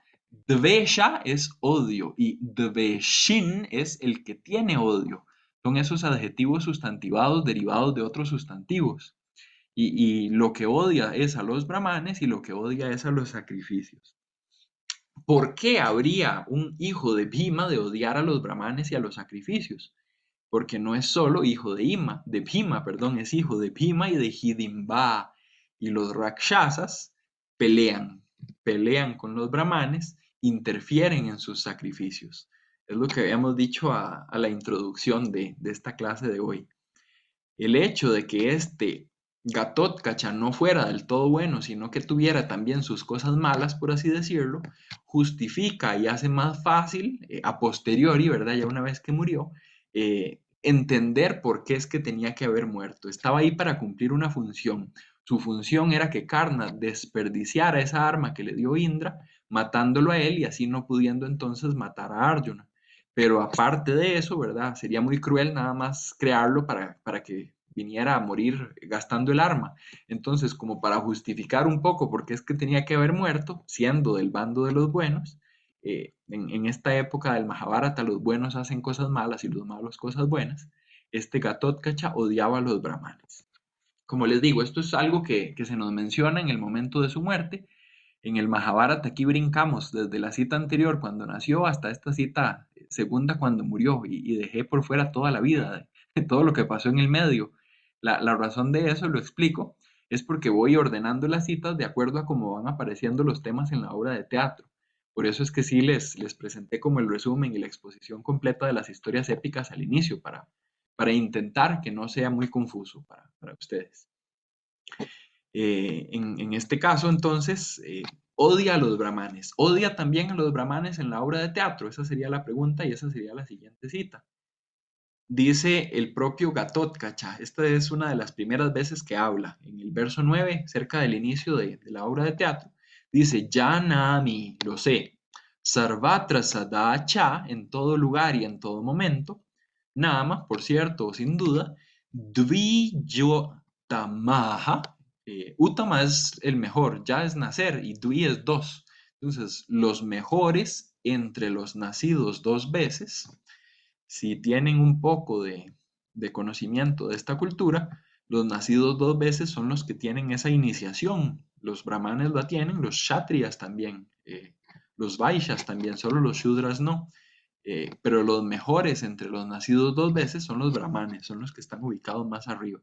Dvesha es odio y dveshin es el que tiene odio. Son esos adjetivos sustantivados derivados de otros sustantivos. Y lo que odia es a los brahmanes y lo que odia es a los sacrificios. ¿Por qué habría un hijo de Bhima de odiar a los brahmanes y a los sacrificios? Porque no es solo hijo de Bhima, perdón, es hijo de Bhima y de Hidimba. Y los rakshasas pelean, pelean con los brahmanes, interfieren en sus sacrificios. Es lo que habíamos dicho a la introducción de esta clase de hoy. El hecho de que este Gatotkacha no fuera del todo bueno, sino que tuviera también sus cosas malas, por así decirlo, justifica y hace más fácil, a posteriori, ¿verdad? Ya una vez que murió, entender por qué es que tenía que haber muerto. Estaba ahí para cumplir una función. Su función era que Karna desperdiciara esa arma que le dio Indra, matándolo a él y así no pudiendo entonces matar a Arjuna. Pero aparte de eso, ¿verdad? Sería muy cruel nada más crearlo para que viniera a morir gastando el arma. Entonces, como para justificar un poco por qué es que tenía que haber muerto, siendo del bando de los buenos, en esta época del Mahabharata los buenos hacen cosas malas y los malos cosas buenas, este Gatotkacha odiaba a los brahmanes. Como les digo, esto es algo que se nos menciona en el momento de su muerte. En el Mahabharata aquí brincamos desde la cita anterior cuando nació hasta esta cita segunda cuando murió y dejé por fuera toda la vida, de todo lo que pasó en el medio. La razón de eso lo explico. es porque voy ordenando las citas de acuerdo a cómo van apareciendo los temas en la obra de teatro. Por eso es que sí les presenté como el resumen y la exposición completa de las historias épicas al inicio, para intentar que no sea muy confuso para ustedes. En este caso, entonces, odia a los brahmanes. ¿Odia también a los brahmanes en la obra de teatro? Esa sería la pregunta y esa sería la siguiente cita. Dice el propio Gatotkacha, esta es una de las primeras veces que habla, en el verso 9, cerca del inicio de la obra de teatro, dice, Janami, lo sé, Sarvatra Sadacha, en todo lugar y en todo momento, Nama, por cierto, o sin duda, Dviyotamaha, Uttama es el mejor, ya es nacer y Dvi es dos, entonces los mejores entre los nacidos dos veces, si tienen un poco de conocimiento de esta cultura, los nacidos dos veces son los que tienen esa iniciación. Los brahmanes la tienen, los kshatriyas también, los vaishyas también, solo los shudras no. Pero los mejores entre los nacidos dos veces son los brahmanes, son los que están ubicados más arriba.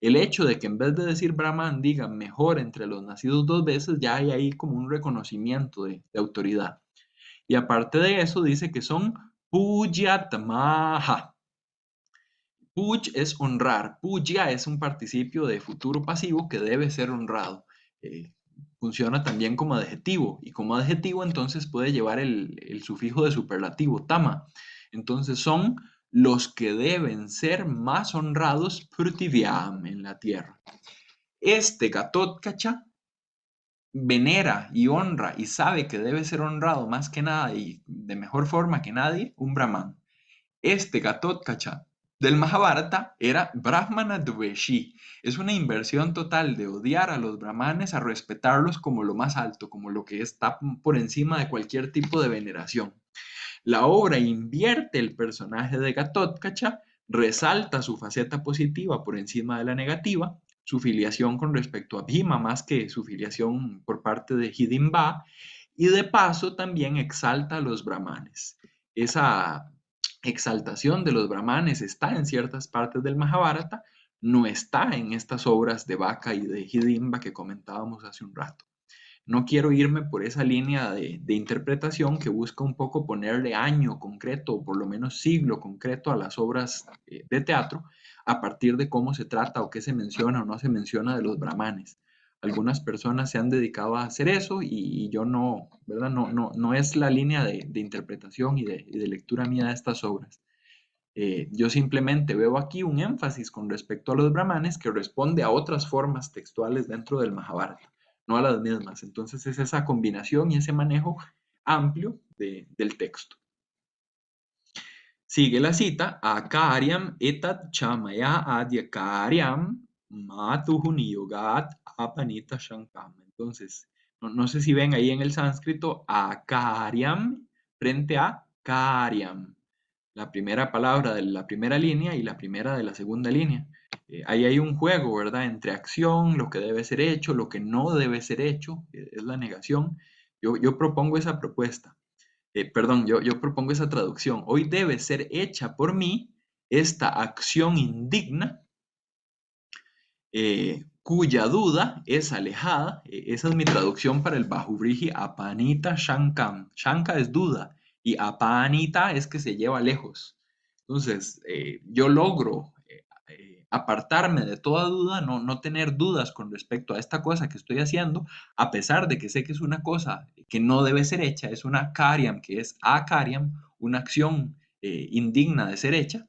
El hecho de que en vez de decir brahman digan mejor entre los nacidos dos veces, ya hay ahí como un reconocimiento de autoridad. Y aparte de eso, dice que son Pujatamaha. Puj es honrar. Puja es un participio de futuro pasivo que debe ser honrado. Eh, Funciona también como adjetivo. Y como adjetivo entonces puede llevar el sufijo de superlativo, tama. Entonces son los que deben ser más honrados prutivyam en la tierra. Este Gatotkacha venera y honra y sabe que debe ser honrado más que nada y de mejor forma que nadie, un brahman. Este Gatotkacha del Mahabharata era Brahmana Dveshi. Es una inversión total de odiar a los brahmanes a respetarlos como lo más alto, como lo que está por encima de cualquier tipo de veneración. La obra invierte el personaje de Gatotkacha, resalta su faceta positiva por encima de la negativa, su filiación con respecto a Bhima más que su filiación por parte de Hidimba, y de paso también exalta a los brahmanes. Esa exaltación de los brahmanes está en ciertas partes del Mahabharata, no está en estas obras de Vaka y de Hidimba que comentábamos hace un rato. No quiero irme por esa línea de interpretación que busca un poco ponerle año concreto o por lo menos siglo concreto a las obras de teatro a partir de cómo se trata o qué se menciona o no se menciona de los brahmanes. Algunas personas se han dedicado a hacer eso y yo no, ¿verdad? No es la línea de interpretación y de lectura mía de estas obras. Yo simplemente veo aquí un énfasis con respecto a los brahmanes que responde a otras formas textuales dentro del Mahabharata, no a las mismas. Entonces es esa combinación y ese manejo amplio del texto. Sigue la cita, Akaryam etat chamaya adya karyam matuhu niyogat apanita shankam. Entonces, no sé si ven ahí en el sánscrito Akaryam frente a Karyam, la primera palabra de la primera línea y la primera de la segunda línea. Ahí hay un juego, ¿verdad? Entre acción, lo que debe ser hecho, lo que no debe ser hecho, es la negación. Yo propongo esa propuesta. Perdón, yo propongo esa traducción. Hoy debe ser hecha por mí esta acción indigna, cuya duda es alejada. Esa es mi traducción para el Bahuvriji Apanita Shankam. Shanka es duda y Apanita es que se lleva lejos. Entonces, yo logro apartarme de toda duda, no tener dudas con respecto a esta cosa que estoy haciendo, a pesar de que sé que es una cosa que no debe ser hecha, es una karyam, que es akaryam, una acción indigna de ser hecha,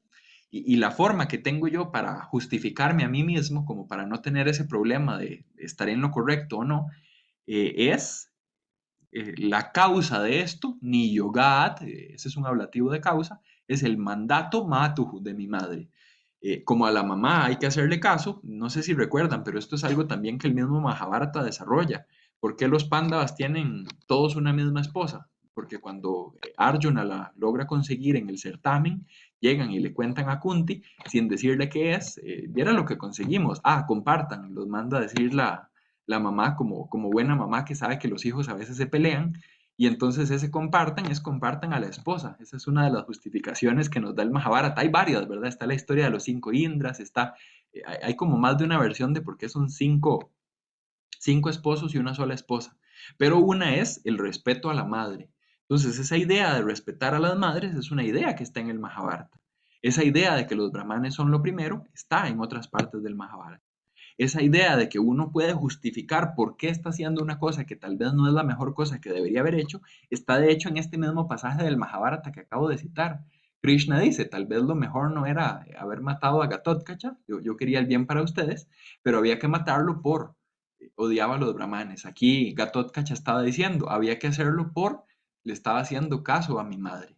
y la forma que tengo yo para justificarme a mí mismo, como para no tener ese problema de estar en lo correcto o no, es la causa de esto, ni yogat, ese es un ablativo de causa, es el mandato matuhu de mi madre. Como a la mamá hay que hacerle caso, no sé si recuerdan, pero esto es algo también que el mismo Mahabharata desarrolla. ¿Por qué los Pándavas tienen todos una misma esposa? Porque cuando Arjuna la logra conseguir en el certamen, llegan y le cuentan a Kunti, sin decirle qué es, viera lo que conseguimos, compartan, los manda a decir la mamá como buena mamá que sabe que los hijos a veces se pelean, y entonces ese compartan es compartan a la esposa. Esa es una de las justificaciones que nos da el Mahabharata. Hay varias, ¿verdad? Está la historia de los 5 Indras, hay como más de una versión de por qué son 5 5 esposos y una sola esposa, pero una es el respeto a la madre. Entonces, esa idea de respetar a las madres es una idea que está en el Mahabharata. Esa idea de que los brahmanes son lo primero está en otras partes del Mahabharata. Esa idea de que uno puede justificar por qué está haciendo una cosa que tal vez no es la mejor cosa que debería haber hecho, está de hecho en este mismo pasaje del Mahabharata que acabo de citar. Krishna dice, tal vez lo mejor no era haber matado a Gatotkacha, yo quería el bien para ustedes, pero había que matarlo por odiaba a los brahmanes. Aquí Gatotkacha estaba diciendo, había que hacerlo por le estaba haciendo caso a mi madre.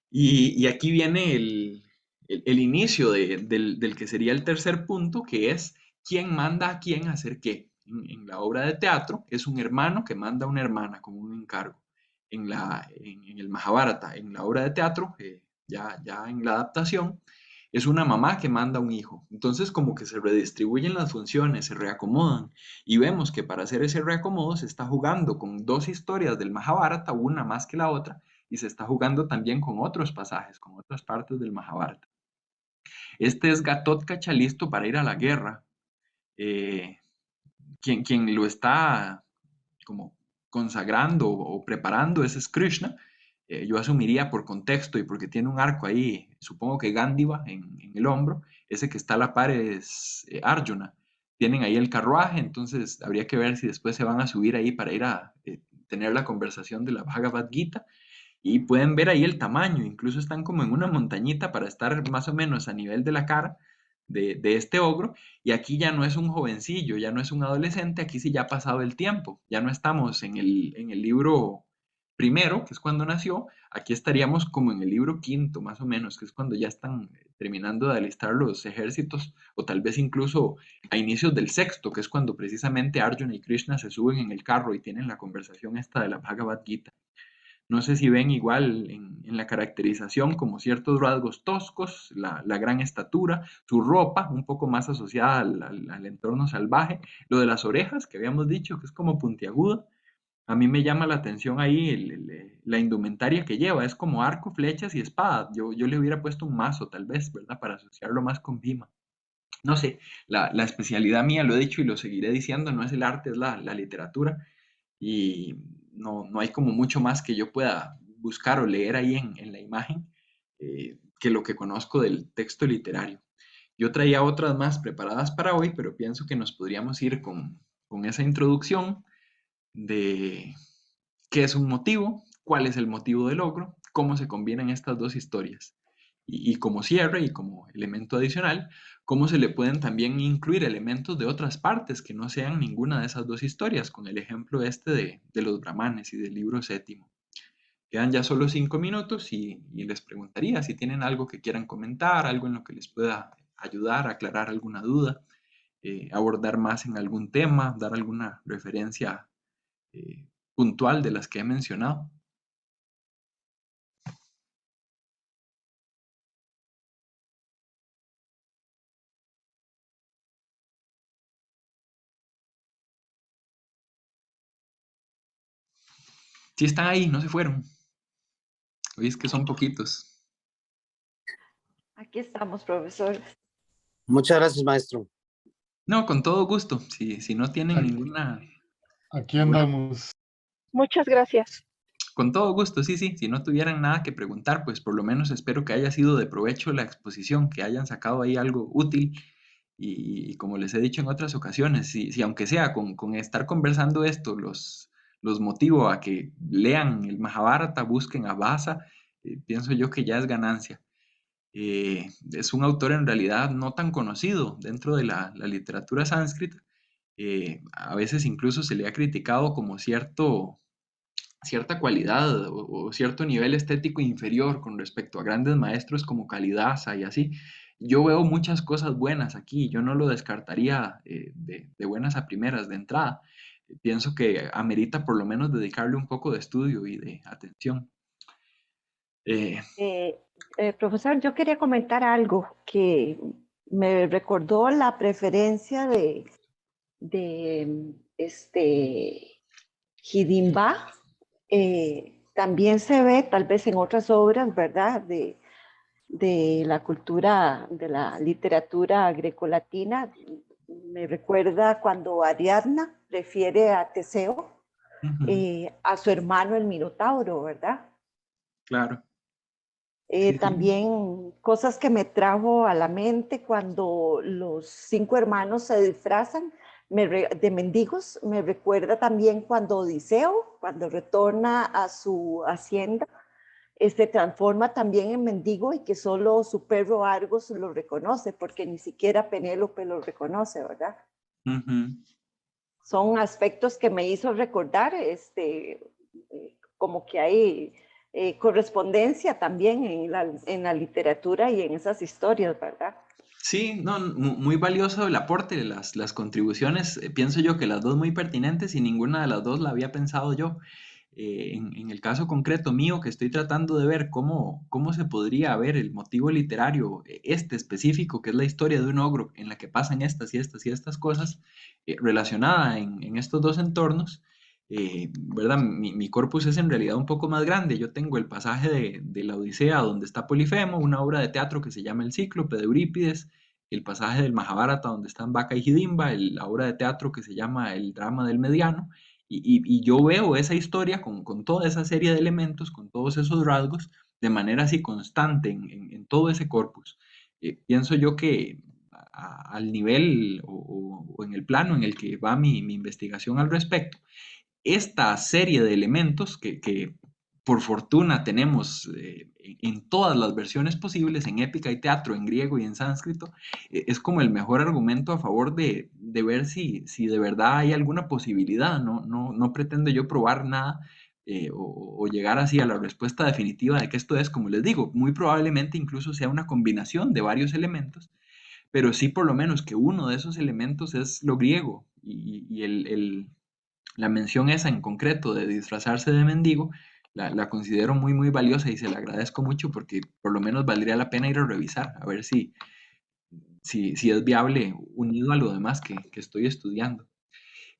Y aquí viene el inicio del que sería el tercer punto, que es quién manda a quién a hacer qué. En la obra de teatro es un hermano que manda a una hermana con un encargo. En el Mahabharata, en la obra de teatro, ya en la adaptación, es una mamá que manda a un hijo. Entonces como que se redistribuyen las funciones, se reacomodan y vemos que para hacer ese reacomodo se está jugando con dos historias del Mahabharata, una más que la otra, y se está jugando también con otros pasajes, con otras partes del Mahabharata. Este es Gatotkacha listo para ir a la guerra. Eh, quien lo está como consagrando o preparando ese es Krishna. Yo asumiría por contexto y porque tiene un arco ahí, supongo que Gándiva en el hombro, ese que está a la par es Arjuna. Tienen ahí el carruaje, entonces habría que ver si después se van a subir ahí para ir a tener la conversación de la Bhagavad Gita. Y pueden ver ahí el tamaño, incluso están como en una montañita para estar más o menos a nivel de la cara de este ogro, y aquí ya no es un jovencillo, ya no es un adolescente, aquí sí ya ha pasado el tiempo, ya no estamos en el libro primero, que es cuando nació, aquí estaríamos como en el libro quinto, más o menos, que es cuando ya están terminando de alistar los ejércitos, o tal vez incluso a inicios del sexto, que es cuando precisamente Arjuna y Krishna se suben en el carro y tienen la conversación esta de la Bhagavad Gita. No sé si ven igual en la caracterización como ciertos rasgos toscos, la gran estatura, su ropa un poco más asociada al entorno salvaje, lo de las orejas que habíamos dicho que es como puntiaguda. A mí me llama la atención ahí la indumentaria que lleva, es como arco, flechas y espada. Yo le hubiera puesto un mazo tal vez, ¿verdad? Para asociarlo más con Bhima. No sé, la especialidad mía, lo he dicho y lo seguiré diciendo, no es el arte, es la literatura y no hay como mucho más que yo pueda buscar o leer ahí en la imagen que lo que conozco del texto literario. Yo traía otras más preparadas para hoy, pero pienso que nos podríamos ir con esa introducción de qué es un motivo, cuál es el motivo del logro, cómo se combinan estas dos historias. Y como cierre y como elemento adicional, cómo se le pueden también incluir elementos de otras partes que no sean ninguna de esas dos historias, con el ejemplo este de los brahmanes y del libro séptimo. Quedan ya solo 5 minutos y les preguntaría si tienen algo que quieran comentar, algo en lo que les pueda ayudar, aclarar alguna duda, abordar más en algún tema, dar alguna referencia eh, puntual de las que he mencionado. Si están ahí, no se fueron. Oís que son poquitos. Aquí estamos, profesor. Muchas gracias, maestro. No, con todo gusto. Si no tienen Aquí andamos. Muchas gracias. Con todo gusto, sí. Si no tuvieran nada que preguntar, pues por lo menos espero que haya sido de provecho la exposición, que hayan sacado ahí algo útil. Y como les he dicho en otras ocasiones, si aunque sea con estar conversando esto, los motivo a que lean el Mahabharata, busquen a Vasa, pienso yo que ya es ganancia. Es un autor en realidad no tan conocido dentro de la literatura sánscrita. A veces incluso se le ha criticado como cierta cualidad o cierto nivel estético inferior con respecto a grandes maestros como Kalidasa y así. Yo veo muchas cosas buenas aquí, yo no lo descartaría de buenas a primeras, de entrada. Pienso que amerita por lo menos dedicarle un poco de estudio y de atención. Profesor, yo quería comentar algo que me recordó la preferencia de Hidimba. También se ve tal vez en otras obras, ¿verdad? De la cultura, de la literatura grecolatina, Me recuerda cuando Ariadna refiere a Teseo, Ujú, a su hermano el Minotauro, ¿verdad? claro. Sí, sí. También cosas que me trajo a la mente cuando los 5 hermanos se disfrazan de mendigos, me recuerda también cuando Odiseo, cuando retorna a su hacienda, se transforma también en mendigo y que solo su perro Argos lo reconoce, porque ni siquiera Penélope lo reconoce, ¿verdad? Ujú. Son aspectos que me hizo recordar, como que hay correspondencia también en la literatura y en esas historias, ¿verdad? Sí, no, muy valioso el aporte, las contribuciones, pienso yo que las dos muy pertinentes y ninguna de las dos la había pensado yo. En el caso concreto mío, que estoy tratando de ver cómo se podría ver el motivo literario, este específico, que es la historia de un ogro en la que pasan estas y estas y estas cosas, relacionada en estos dos entornos, ¿verdad? Mi corpus es en realidad un poco más grande. Yo tengo el pasaje de la Odisea donde está Polifemo, una obra de teatro que se llama El Cíclope de Eurípides, el pasaje del Mahabharata donde están Vaca y Hidimba, la obra de teatro que se llama El drama del mediano, y yo veo esa historia con toda esa serie de elementos, con todos esos rasgos, de manera así constante en todo ese corpus. Pienso yo que al nivel o en el plano en el que va mi investigación al respecto, esta serie de elementos que por fortuna tenemos en todas las versiones posibles, en épica y teatro, en griego y en sánscrito, es como el mejor argumento a favor de ver si de verdad hay alguna posibilidad. No pretendo yo probar nada o llegar así a la respuesta definitiva de que esto es, como les digo, muy probablemente incluso sea una combinación de varios elementos, pero sí por lo menos que uno de esos elementos es lo griego y la mención esa en concreto de disfrazarse de mendigo, la considero muy valiosa y se la agradezco mucho porque por lo menos valdría la pena ir a revisar, a ver si es viable unido a lo demás que estoy estudiando.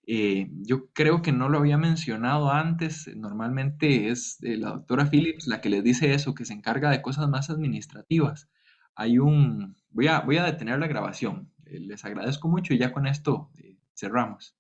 Yo creo que no lo había mencionado antes, normalmente es la doctora Phillips la que les dice eso, que se encarga de cosas más administrativas. Voy a detener la grabación, les agradezco mucho y ya con esto cerramos.